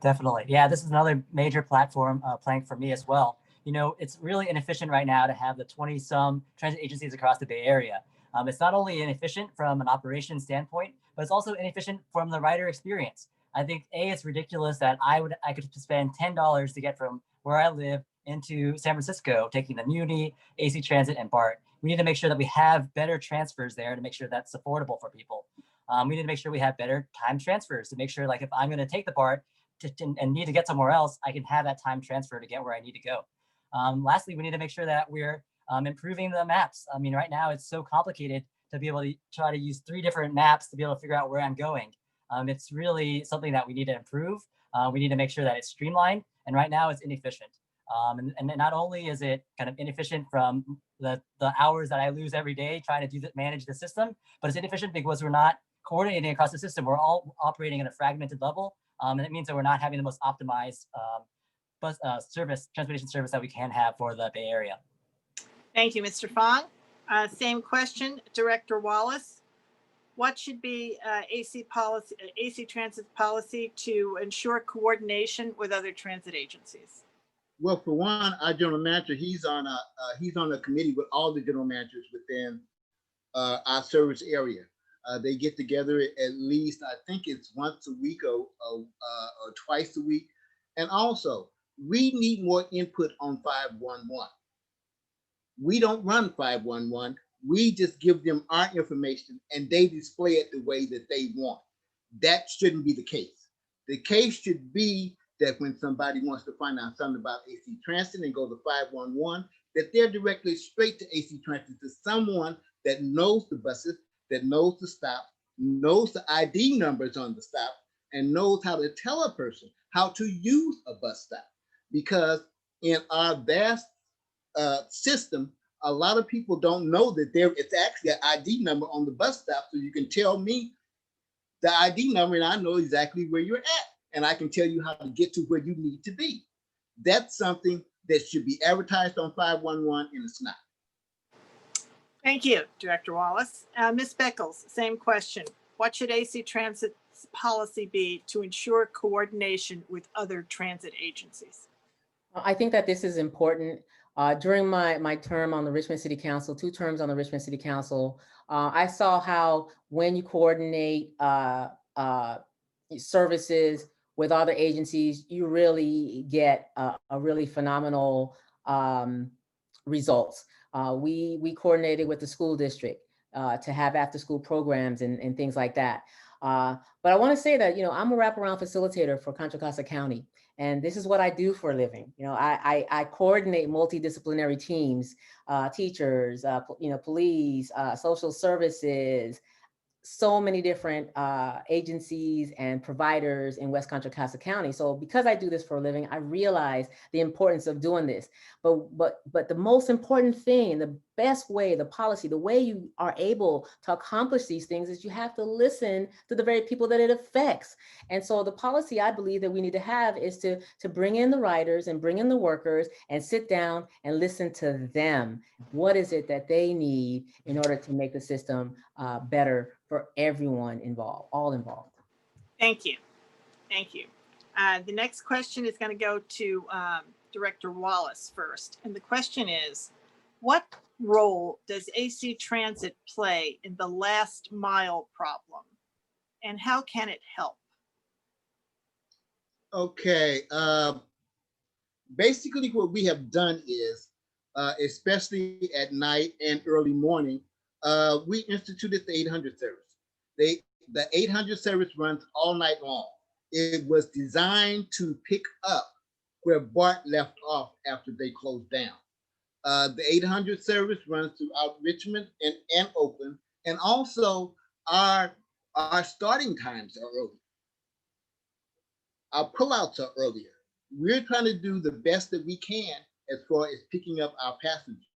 [SPEAKER 3] Definitely. Yeah, this is another major platform plank for me as well. You know, it's really inefficient right now to have the 20 some transit agencies across the Bay Area. It's not only inefficient from an operation standpoint, but it's also inefficient from the rider experience. I think it's ridiculous that I could spend $10 to get from where I live into San Francisco, taking the Muni, AC Transit, and BART. We need to make sure that we have better transfers there to make sure that's affordable for people. We need to make sure we have better time transfers to make sure, like, if I'm going to take the BART and need to get somewhere else, I can have that time transfer to get where I need to go. Lastly, we need to make sure that we're improving the maps. I mean, right now it's so complicated to be able to try to use 3 different maps to be able to figure out where I'm going. It's really something that we need to improve. We need to make sure that it's streamlined, and right now it's inefficient. And not only is it kind of inefficient from the hours that I lose every day trying to manage the system, but it's inefficient because we're not coordinating across the system. We're all operating at a fragmented level, and it means that we're not having the most optimized transportation service that we can have for the Bay Area.
[SPEAKER 2] Thank you, Mr. Fong. Same question, Director Wallace. What should be AC Transit's policy to ensure coordination with other transit agencies?
[SPEAKER 4] Well, for one, our general manager, he's on a committee with all the general managers within our service area. They get together at least, I think it's once a week or twice a week. And also, we need more input on 511. We don't run 511. We just give them our information and they display it the way that they want. That shouldn't be the case. The case should be that when somebody wants to find out something about AC Transit and go to 511, that they're directly straight to AC Transit, to someone that knows the buses, that knows the stop, knows the ID numbers on the stop, and knows how to tell a person how to use a bus stop. Because in our vast system, a lot of people don't know that it's actually an ID number on the bus stop, so you can tell me the ID number and I know exactly where you're at, and I can tell you how to get to where you need to be. That's something that should be advertised on 511, and it's not.
[SPEAKER 2] Thank you, Director Wallace. Ms. Beckles, same question. What should AC Transit's policy be to ensure coordination with other transit agencies?
[SPEAKER 1] I think that this is important. During my term on the Richmond City Council, 2 terms on the Richmond City Council, I saw how when you coordinate services with other agencies, you really get a really phenomenal results. We coordinated with the school district to have after-school programs and things like that. But I want to say that, I'm a wraparound facilitator for Contra Costa County. And this is what I do for a living. I coordinate multidisciplinary teams, teachers, police, social services, so many different agencies and providers in West Contra Costa County. So because I do this for a living, I realize the importance of doing this. But the most important thing, the best way, the policy, the way you are able to accomplish these things is you have to listen to the very people that it affects. And so the policy I believe that we need to have is to bring in the riders and bring in the workers and sit down and listen to them. What is it that they need in order to make the system better for everyone involved, all involved?
[SPEAKER 2] Thank you. Thank you. The next question is going to go to Director Wallace first. And the question is, what role does AC Transit play in the last mile problem? And how can it help?
[SPEAKER 4] Okay. Basically, what we have done is, especially at night and early morning, we instituted the 800 service. The 800 service runs all night long. It was designed to pick up where BART left off after they closed down. The 800 service runs throughout Richmond and Oakland, and also our starting times are early. Our pullouts are earlier. We're trying to do the best that we can as far as picking up our passengers.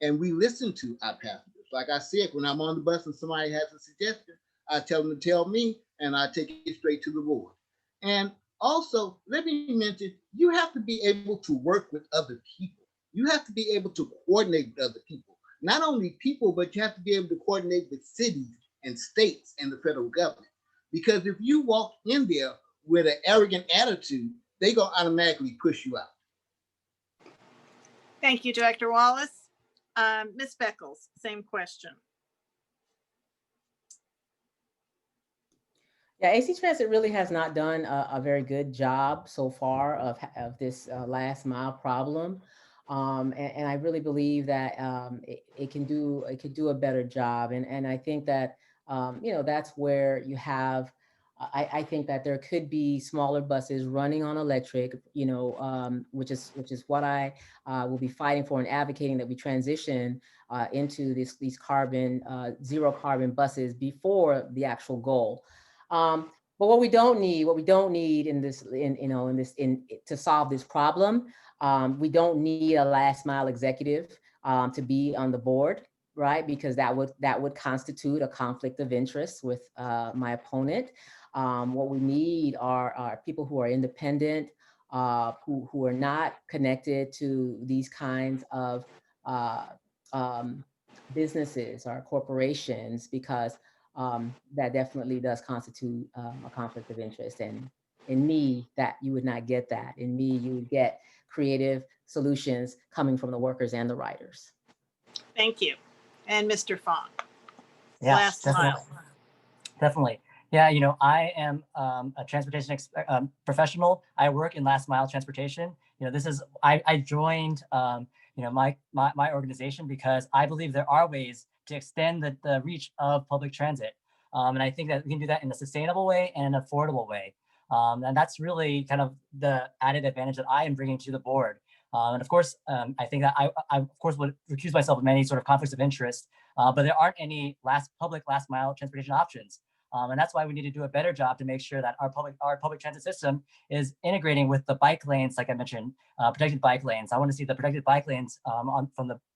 [SPEAKER 4] And we listen to our passengers. Like I said, when I'm on the bus and somebody has a suggestion, I tell them to tell me, and I take it straight to the board. And Also, let me mention, you have to be able to work with other people. You have to be able to coordinate with other people. Not only people, but you have to be able to coordinate with cities and states and the federal government. Because if you walk in there with an arrogant attitude, they're going to automatically push you out.
[SPEAKER 2] Thank you, Director Wallace. Ms. Beckles, same question.
[SPEAKER 1] Yeah, AC Transit really has not done a very good job so far of this last mile problem. And I really believe that it can do a better job. And I think that, that's where you have, I think that there could be smaller buses running on electric, which is what I will be fighting for and advocating, that we transition into these carbon, zero carbon buses before the actual goal. But what we don't need in this, to solve this problem, we don't need a last mile executive to be on the board, right? Because that would constitute a conflict of interest with my opponent. What we need are people who are independent, who are not connected to these kinds of businesses or corporations, because that definitely does constitute a conflict of interest. And in me, that you would not get that. In me, you would get creative solutions coming from the workers and the riders.
[SPEAKER 2] Thank you. And Mr. Fong.
[SPEAKER 3] Yeah,
[SPEAKER 2] Last mile.
[SPEAKER 3] Definitely. Yeah, I am a transportation professional. I work in last mile transportation. I joined, my organization because I believe there are ways to extend the reach of public transit. And I think that we can do that in a sustainable way and an affordable way. And that's really kind of the added advantage that I am bringing to the board. And of course, I think that I of course would recuse myself of many sort of conflicts of interest, but there aren't any public last mile transportation options. And that's why we need to do a better job to make sure that our public transit system is integrating with the bike lanes, like I mentioned, protected bike lanes. I want to see the protected bike lanes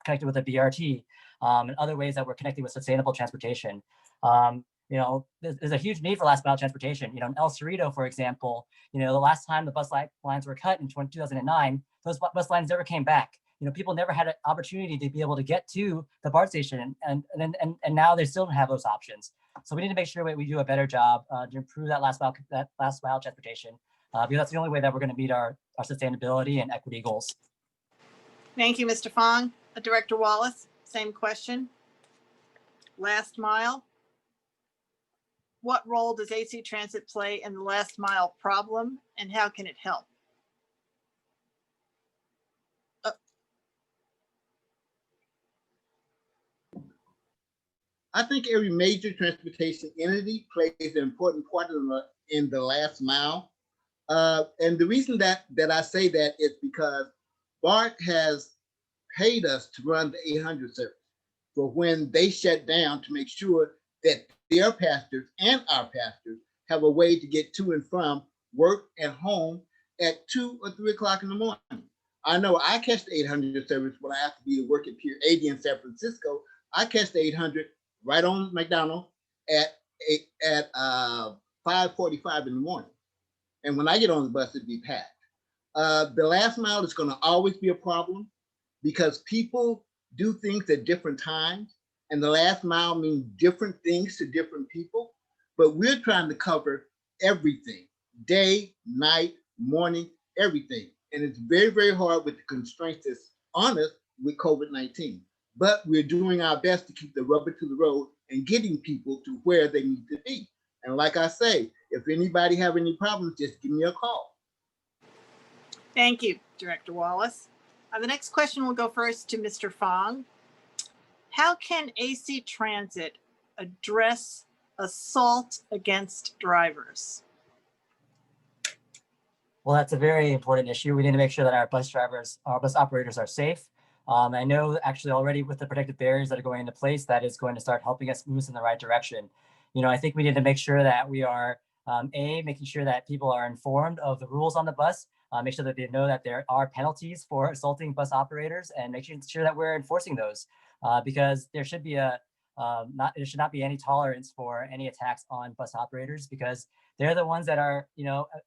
[SPEAKER 3] connected with the BRT, and other ways that we're connecting with sustainable transportation. There's a huge need for last mile transportation. In El Cerrito, for example, the last time the bus lines were cut in 2009, those bus lines never came back. People never had an opportunity to be able to get to the BART station, and now they still don't have those options. So we need to make sure we do a better job to improve that last mile transportation, because that's the only way that we're going to meet our sustainability and equity goals.
[SPEAKER 2] Thank you, Mr. Fong. Director Wallace, same question. Last mile. What role does AC Transit play in the last mile problem, and how can it help?
[SPEAKER 4] I think every major transportation entity plays an important part in the last mile. And the reason that I say that is because BART has paid us to run the 800 service for when they shut down, to make sure that their passengers and our passengers have a way to get to and from work and home at 2 or 3 o'clock in the morning. I know I catch the 800 service when I have to be to work at Pier 80 in San Francisco. I catch the 800 right on McDonald at 5:45 in the morning. And when I get on the bus, it'd be packed. The last mile is going to always be a problem because people do things at different times, and the last mile means different things to different people. But we're trying to cover everything: day, night, morning, everything. And it's very, very hard with the constraints that's on us with COVID-19. But we're doing our best to keep the rubber to the road and getting people to where they need to be. And like I say, if anybody have any problems, just give me a call.
[SPEAKER 2] Thank you, Director Wallace. The next question will go first to Mr. Fong. How can AC Transit address assault against drivers?
[SPEAKER 3] Well, that's a very important issue. We need to make sure that our bus operators are safe. I know actually already with the protective barriers that are going into place, that is going to start helping us move us in the right direction. I think we need to make sure that we are making sure that people are informed of the rules on the bus, make sure that they know that there are penalties for assaulting bus operators, and making sure that we're enforcing those, because there should be there should not be any tolerance for any attacks on bus operators, because they're the ones that are,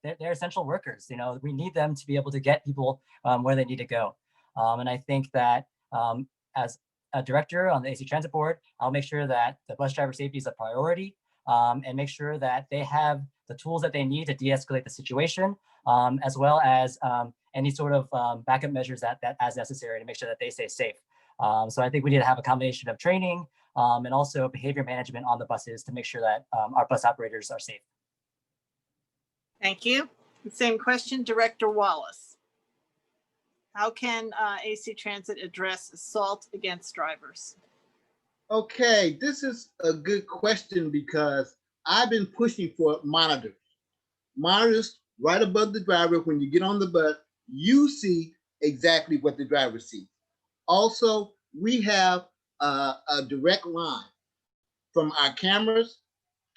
[SPEAKER 3] they're essential workers. We need them to be able to get people where they need to go. And I think that as a director on the AC Transit Board, I'll make sure that the bus driver safety is a priority, and make sure that they have the tools that they need to de-escalate the situation, as well as any sort of backup measures that as necessary to make sure that they stay safe. So I think we need to have a combination of training and also behavior management on the buses to make sure that our bus operators are safe.
[SPEAKER 2] Thank you. Same question, Director Wallace. How can AC Transit address assault against drivers?
[SPEAKER 4] Okay, this is a good question because I've been pushing for monitors. Monitors right above the driver. When you get on the bus, you see exactly what the driver sees. Also, we have a direct line from our cameras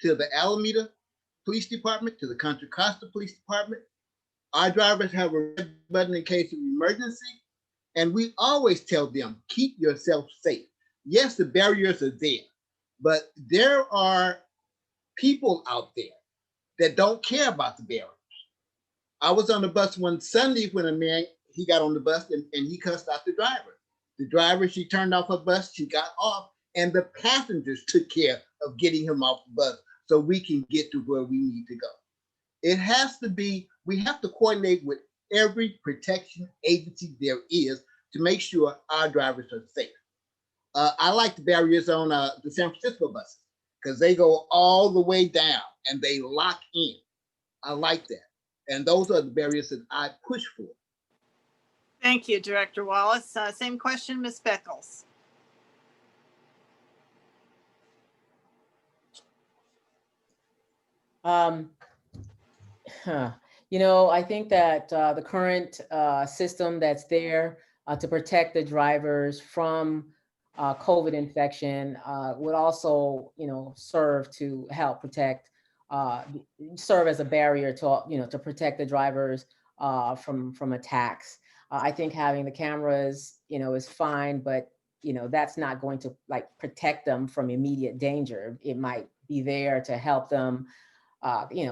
[SPEAKER 4] to the Alameda Police Department, to the Contra Costa Police Department. Our drivers have a red button in case of emergency, and we always tell them, keep yourself safe. Yes, the barriers are there, but there are people out there that don't care about the barriers. I was on the bus one Sunday when a man, he got on the bus and he cussed out the driver. The driver, she turned off her bus, she got off, and the passengers took care of getting him off the bus so we can get to where we need to go. It has to be, we have to coordinate with every protection agency there is to make sure our drivers are safe. I like the barriers on the San Francisco buses because they go all the way down and they lock in. I like that. And those are the barriers that I push for.
[SPEAKER 2] Thank you, Director Wallace. Same question, Ms. Beckles.
[SPEAKER 1] I think that the current system that's there to protect the drivers from COVID infection would also, serve to help protect, serve as a barrier to, to protect the drivers from attacks. I think having the cameras, is fine, but that's not going to protect them from immediate danger. It might be there to help them,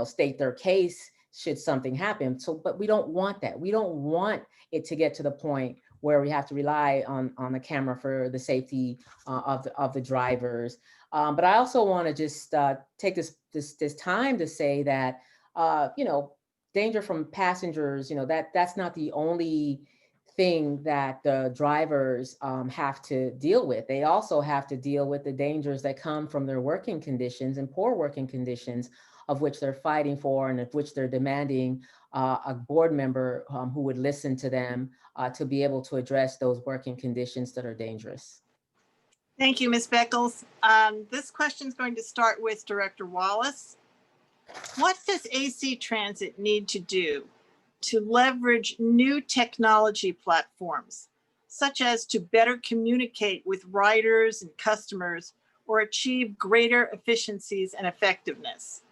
[SPEAKER 1] state their case should something happen. So, but we don't want that. We don't want it to get to the point where we have to rely on the camera for the safety of the drivers. But I also want to just take this time to say that danger from passengers, that's not the only thing that the drivers have to deal with. They also have to deal with the dangers that come from their working conditions and poor working conditions, of which they're fighting for and of which they're demanding a board member who would listen to them to be able to address those working conditions that are dangerous.
[SPEAKER 2] Thank you, Ms. Beckles. This question is going to start with Director Wallace. What does AC Transit need to do to leverage new technology platforms, such as to better communicate with riders and customers or achieve greater efficiencies and effectiveness?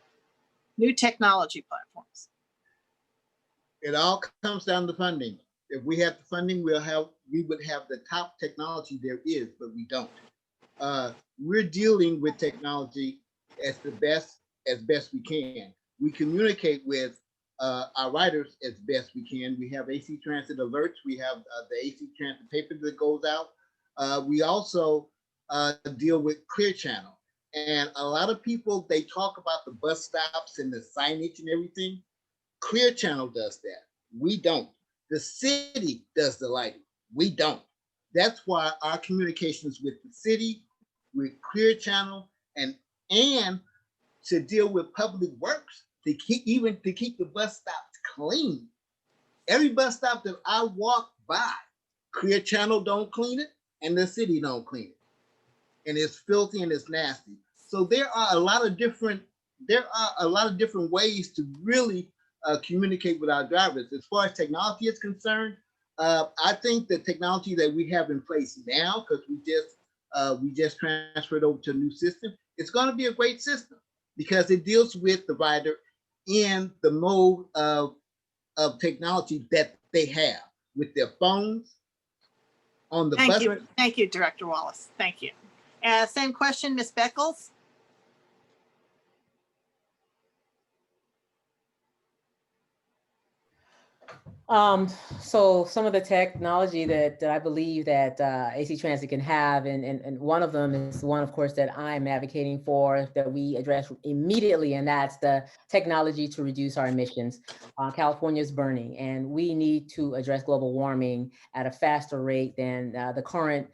[SPEAKER 2] New technology platforms.
[SPEAKER 4] It all comes down to funding. If we have the funding, we would have the top technology there is, but we don't. We're dealing with technology as best we can. We communicate with our riders as best we can. We have AC Transit alerts. We have the AC Transit paper that goes out. We also deal with Clear Channel. And a lot of people, they talk about the bus stops and the signage and everything. Clear Channel does that. We don't. The city does the lighting. We don't. That's why our communications with the city, with Clear Channel, and to deal with public works, to keep the bus stops clean. Every bus stop that I walk by, Clear Channel don't clean it, and the city don't clean it. And it's filthy and it's nasty. So there are a lot of different ways to really communicate with our drivers. As far as technology is concerned, I think the technology that we have in place now, because we just transferred over to a new system, it's going to be a great system because it deals with the rider in the mode of technology that they have with their phones on the bus.
[SPEAKER 2] Thank you, Director Wallace. Thank you. Same question, Ms. Beckles.
[SPEAKER 1] So some of the technology that I believe that AC Transit can have, and one of them is the one, of course, that I'm advocating for, that we address immediately, and that's the technology to reduce our emissions. California is burning, and we need to address global warming at a faster rate than the current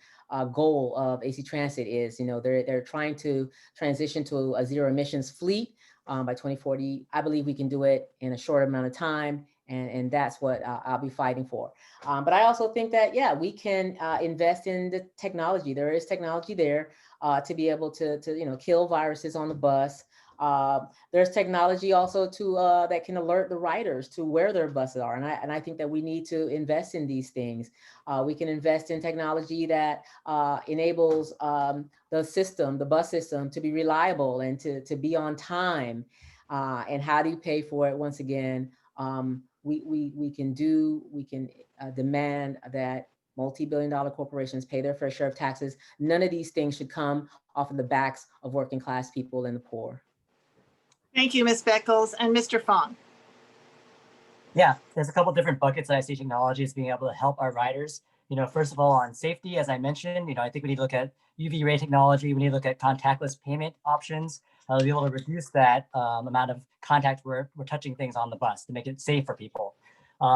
[SPEAKER 1] goal of AC Transit is. You know, they're trying to transition to a zero emissions fleet by 2040. I believe we can do it in a short amount of time. And that's what I'll be fighting for. But I also think that, yeah, we can invest in the technology. There is technology there to be able to kill viruses on the bus. There's technology also to that can alert the riders to where their buses are. And I think that we need to invest in these things. We can invest in technology that enables the system, the bus system, to be reliable and to be on time. And how do you pay for it? Once again, we can demand that multi-billion-dollar corporations pay their fair share of taxes. None of these things should come off of the backs of working class people and the poor.
[SPEAKER 2] Thank you, Ms. Beckles. And Mr. Fong.
[SPEAKER 3] Yeah, there's a couple different buckets that I see technologies being able to help our riders. First of all, on safety, as I mentioned, I think we need to look at UV ray technology. We need to look at contactless payment options to be able to reduce that amount of contact we're touching things on the bus to make it safe for people.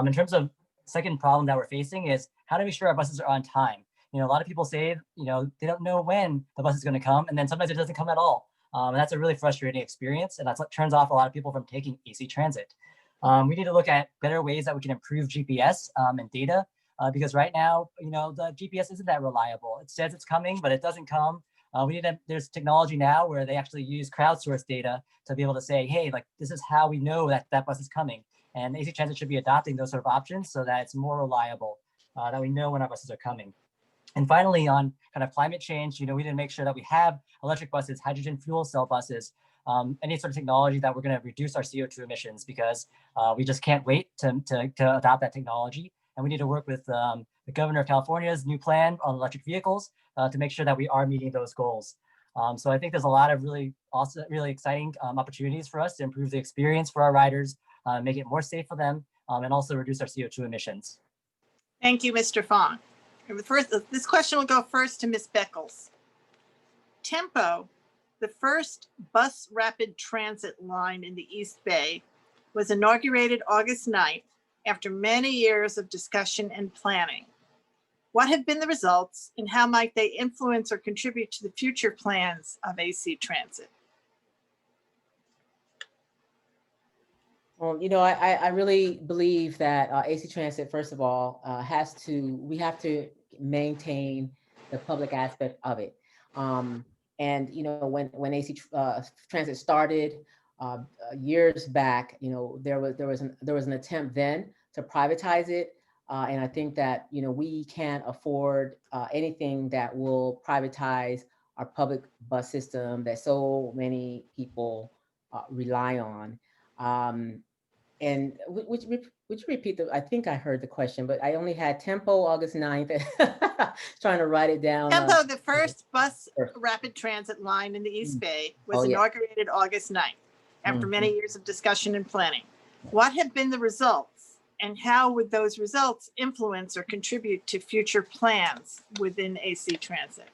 [SPEAKER 3] In terms of second problem that we're facing is how do we ensure our buses are on time? A lot of people say, they don't know when the bus is going to come, and then sometimes it doesn't come at all. And that's a really frustrating experience, and that's what turns off a lot of people from taking AC Transit. We need to look at better ways that we can improve GPS and data because right now, the GPS isn't that reliable. It says it's coming, but it doesn't come. There's technology now where they actually use crowdsourced data to be able to say, hey, like this is how we know that that bus is coming. And AC Transit should be adopting those sort of options so that it's more reliable, that we know when our buses are coming. And finally, on kind of climate change, we need to make sure that we have electric buses, hydrogen fuel cell buses, any sort of technology that we're going to reduce our CO2 emissions because we just can't wait to adopt that technology. And we need to work with the governor of California's new plan on electric vehicles to make sure that we are meeting those goals. So I think there's a lot of really exciting opportunities for us to improve the experience for our riders, make it more safe for them, and also reduce our CO2 emissions.
[SPEAKER 2] Thank you, Mr. Fong. This question will go first to Ms. Beckles. Tempo, the first bus rapid transit line in the East Bay, was inaugurated August 9th after many years of discussion and planning. What have been the results and how might they influence or contribute to the future plans of AC Transit?
[SPEAKER 1] Well, I really believe that AC Transit, first of all, we have to maintain the public aspect of it. And when AC Transit started years back, there was an attempt then to privatize it, and I think that we can't afford anything that will privatize our public bus system that so many people rely on. And would you repeat I think I heard the question, but I only had Tempo August 9th, trying to write it down.
[SPEAKER 2] Tempo, the first bus rapid transit line in the East Bay, was inaugurated August 9th after many years of discussion and planning. What have been the results and how would those results influence or contribute to future plans within AC Transit?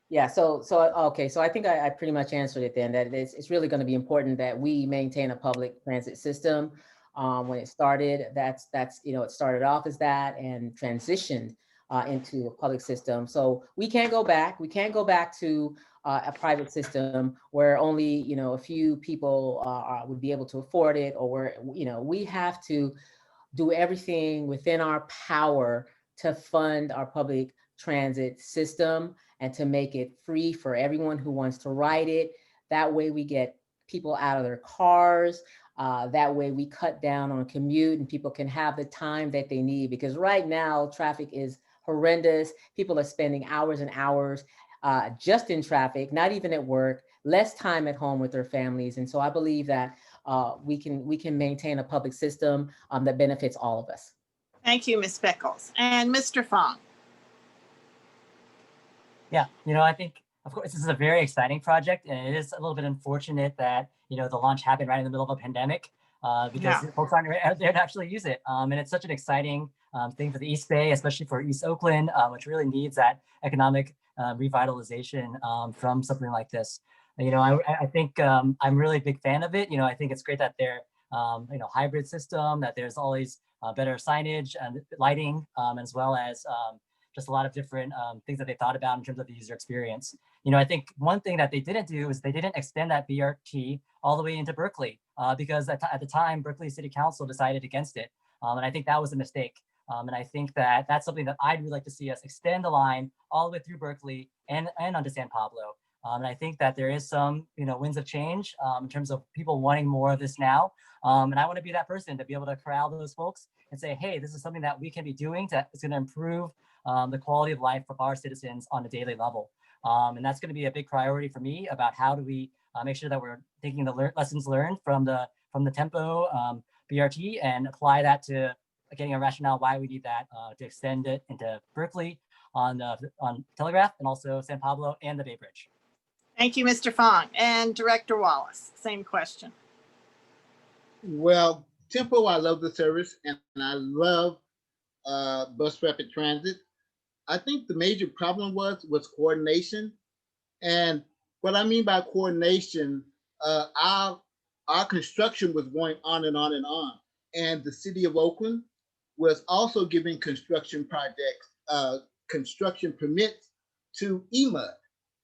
[SPEAKER 1] Yeah, so I think I pretty much answered it then, that it's really going to be important that we maintain a public transit system. When it started, that's it started off as that and transitioned into a public system. So we can't go back. We can't go back to a private system where only a few people would be able to afford it, or where we have to do everything within our power to fund our public transit system and to make it free for everyone who wants to ride it. That way we get people out of their cars. That way we cut down on commute and people can have the time that they need, because right now traffic is horrendous. People are spending hours and hours just in traffic, not even at work, less time at home with their families. And so I believe that we can maintain a public system that benefits all of us.
[SPEAKER 2] Thank you, Ms. Beckles. And Mr. Fong.
[SPEAKER 3] Yeah, I think, of course, this is a very exciting project, and it is a little bit unfortunate that, the launch happened right in the middle of a pandemic. because folks aren't there to actually use it. And it's such an exciting thing for the East Bay, especially for East Oakland, which really needs that economic revitalization from something like this. You know, I think I'm really a big fan of it. You know, I think it's great that they're, you know, hybrid system, that there's always better signage and lighting, as well as just a lot of different things that they thought about in terms of the user experience. You know, I think one thing that they didn't do is they didn't extend that BRT all the way into Berkeley because at the time, Berkeley City Council decided against it. And I think that was a mistake. And I think that that's something that I'd really like to see us extend the line all the way through Berkeley and onto San Pablo. And I think that there is some, you know, winds of change in terms of people wanting more of this now. And I want to be that person to be able to corral those folks and say, hey, this is something that we can be doing that's going to improve the quality of life for our citizens on a daily level. And that's going to be a big priority for me about how do we make sure that we're taking the lessons learned from the Tempo BRT and apply that to getting a rationale why we need that to extend it into Berkeley on Telegraph and also San Pablo and the Bay Bridge.
[SPEAKER 2] Thank you, Mr. Fong. And Director Wallace, same question.
[SPEAKER 4] Well, Tempo, I love the service and I love bus rapid transit. I think the major problem was coordination. And what I mean by coordination, our construction was going on and on and on. And the city of Oakland was also giving construction projects, construction permits to EMUD,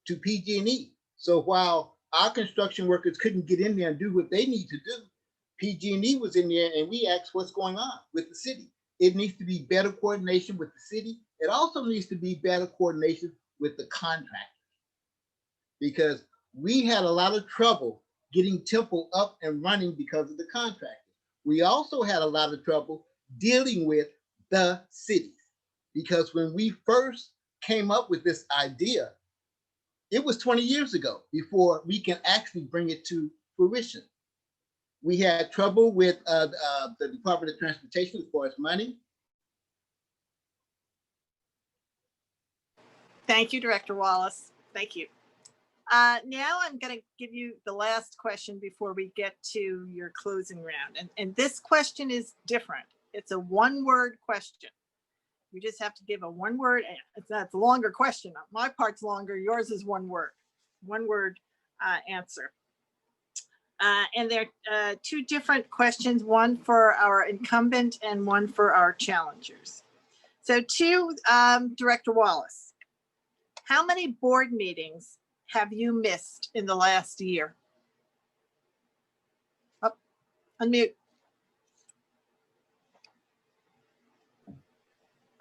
[SPEAKER 4] to PG&E. So while our construction workers couldn't get in there and do what they need to do, PG&E was in there and we asked what's going on with the city. It needs to be better coordination with the city. It also needs to be better coordination with the contractors because we had a lot of trouble getting Tempo up and running because of the contractors. We also had a lot of trouble dealing with the cities because when we first came up with this idea, it was 20 years ago before we can actually bring it to fruition. We had trouble with the Department of Transportation as far as money.
[SPEAKER 2] Thank you, Director Wallace. Thank you. Now I'm going to give you the last question before we get to your closing round. And this question is different. It's a one-word question. You just have to give a one-word. That's a longer question. My part's longer. Yours is one word answer. And there are two different questions, one for our incumbent and one for our challengers. So to Director Wallace, how many board meetings have you missed in the last year? Oh, unmute.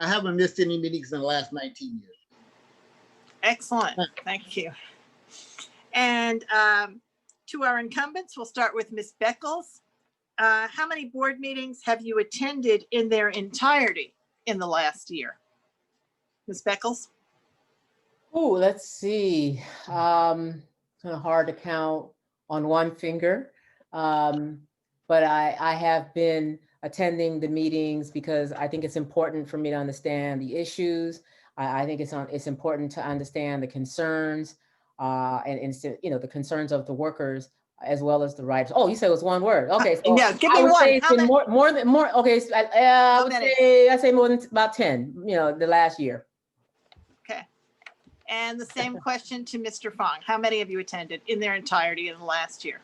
[SPEAKER 4] I haven't missed any meetings in the last 19 years.
[SPEAKER 2] Excellent, thank you. And to our incumbents, we'll start with Ms. Beckles. How many board meetings have you attended in their entirety in the last year? Ms. Beckles?
[SPEAKER 1] Oh, let's see. Kind of hard to count on one finger. But I have been attending the meetings because I think it's important for me to understand the issues. I think it's important to understand the concerns and you know, the concerns of the workers as well as the riders. Oh, you said it was one word. Okay, so
[SPEAKER 2] yeah, give me
[SPEAKER 1] I would
[SPEAKER 2] one.
[SPEAKER 1] say it's been more. Okay, so I'd say more than about 10. You know, the last year.
[SPEAKER 2] Okay. And the same question to Mr. Fong. How many have you attended in their entirety in the last year?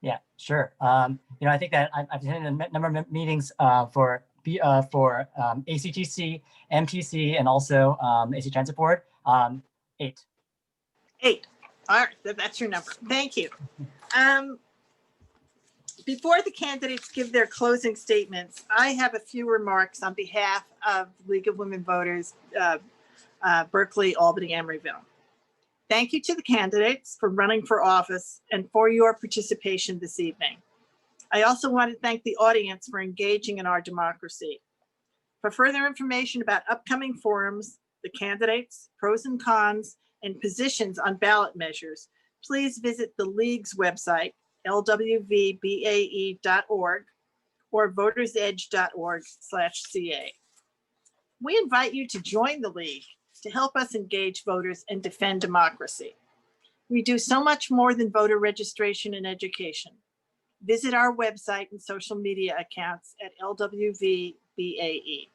[SPEAKER 3] Yeah, sure. You know, I think that I've attended a number of meetings for ACTC, MTC, and also AC Transit Board. 8.
[SPEAKER 2] 8. All right, that's your number. Thank you. Before the candidates give their closing statements, I have a few remarks on behalf of League of Women Voters, Berkeley, Albany, Emeryville. Thank you to the candidates for running for office and for your participation this evening. I also want to thank the audience for engaging in our democracy. For further information about upcoming forums, the candidates, pros and cons, and positions on ballot measures, please visit the League's website, lwvbae.org or votersedge.org/ca. We invite you to join the League to help us engage voters and defend democracy. We do so much more than voter registration and education. Visit our website and social media accounts at LWVBAE.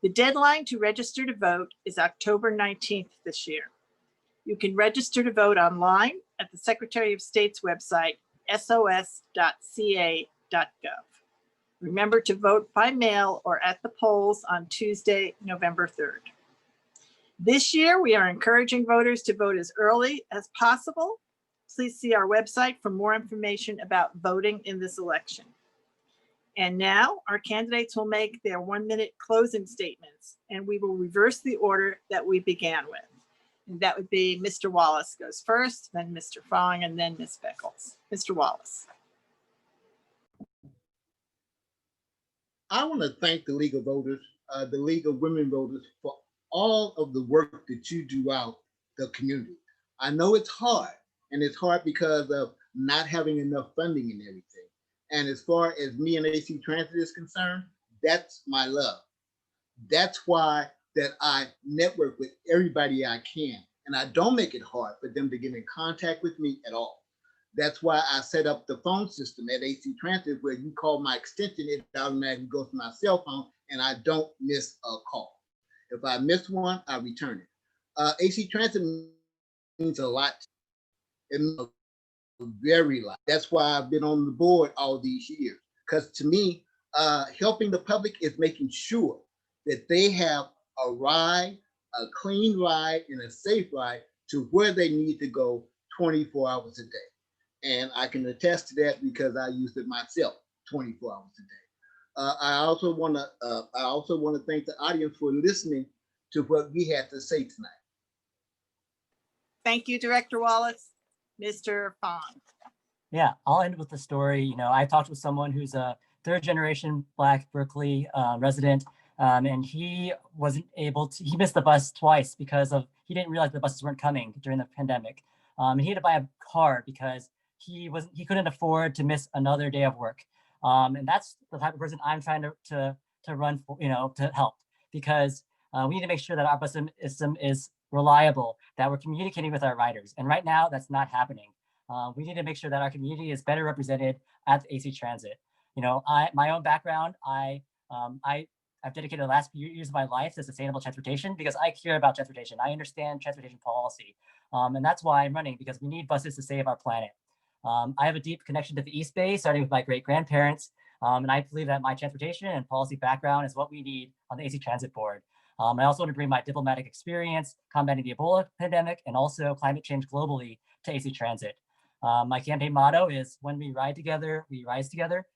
[SPEAKER 2] The deadline to register to vote is October 19th this year. You can register to vote online at the Secretary of State's website, sos.ca.gov. Remember to vote by mail or at the polls on Tuesday, November 3rd. This year, we are encouraging voters to vote as early as possible. Please see our website for more information about voting in this election. And now our candidates will make their 1-minute closing statements, and we will reverse the order that we began with. And that would be Mr. Wallace goes first, then Mr. Fong, and then Ms. Beckles. Mr. Wallace.
[SPEAKER 4] I want to thank the League of Voters, the League of Women Voters, for all of the work that you do out the community. I know it's hard, and it's hard because of not having enough funding and everything. And as far as me and AC Transit is concerned, that's my love. That's why that I network with everybody I can. And I don't make it hard for them to get in contact with me at all. That's why I set up the phone system at AC Transit where you call my extension, it automatically goes to my cell phone and I don't miss a call. If I miss one, I return it. AC Transit means a lot. It means a very lot. That's why I've been on the board all these years. Because to me, helping the public is making sure that they have a ride, a clean ride, and a safe ride to where they need to go 24 hours a day. And I can attest to that because I used it myself 24 hours a day. I also want to thank the audience for listening to what we had to say tonight.
[SPEAKER 2] Thank you, Director Wallace. Mr. Fong.
[SPEAKER 3] Yeah, I'll end with the story. You know, I talked with someone who's a 3rd-generation Black Berkeley resident, and he wasn't able to, he missed the bus twice because he didn't realize the buses weren't coming during the pandemic. He had to buy a car because he couldn't afford to miss another day of work. And that's the type of person I'm trying to run for, to help, because we need to make sure that our bus system is reliable, that we're communicating with our riders. And right now that's not happening. We need to make sure that our community is better represented at the AC Transit. My own background, I've dedicated the last few years of my life to sustainable transportation because I care about transportation. I understand transportation policy. And that's why I'm running, because we need buses to save our planet. I have a deep connection to the East Bay, starting with my great-grandparents. And I believe that my transportation and policy background is what we need on the AC Transit Board. I also want to bring my diplomatic experience combating the Ebola pandemic and also climate change globally to AC Transit. My campaign motto is, when we ride together, we rise together.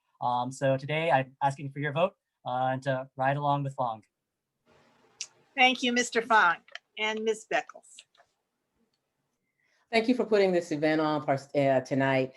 [SPEAKER 3] So today I'm asking for your vote and to ride along with Fong.
[SPEAKER 2] Thank you, Mr. Fong. And Ms. Beckles.
[SPEAKER 1] Thank you for putting this event on tonight.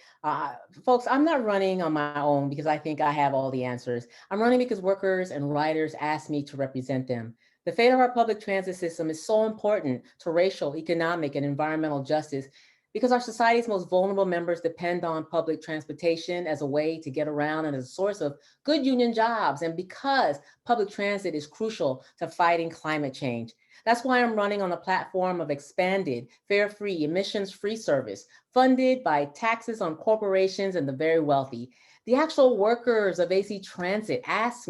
[SPEAKER 1] Folks, I'm not running on my own because I think I have all the answers. I'm running because workers and riders asked me to represent them. The fate of our public transit system is so important to racial, economic, and environmental justice because our society's most vulnerable members depend on public transportation as a way to get around and as a source of good union jobs, and because public transit is crucial to fighting climate change. That's why I'm running on the platform of expanded, fare-free, emissions-free service, funded by taxes on corporations and the very wealthy. The actual workers of AC Transit ask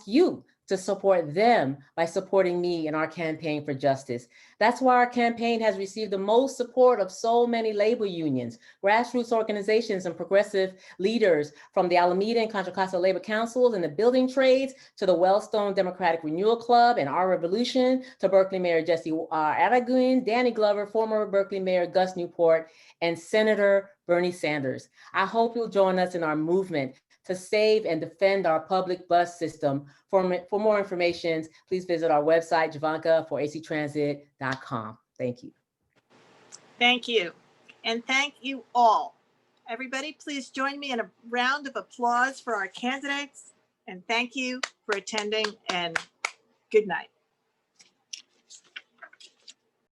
[SPEAKER 1] you to support them by supporting me in our campaign for justice. That's why our campaign has received the most support of so many labor unions, grassroots organizations, and progressive leaders, from the Alameda and Contra Costa labor councils and the building trades to the Wellstone Democratic Renewal Club and Our Revolution, to Berkeley Mayor Jesse Aragun, Danny Glover, former Berkeley Mayor Gus Newport, and Senator Bernie Sanders. I hope you'll join us in our movement to save and defend our public bus system. For more information, please visit our website, javanka4actransit.com. Thank you.
[SPEAKER 2] Thank you. And thank you all. Everybody, please join me in a round of applause for our candidates. And thank you for attending, and good night.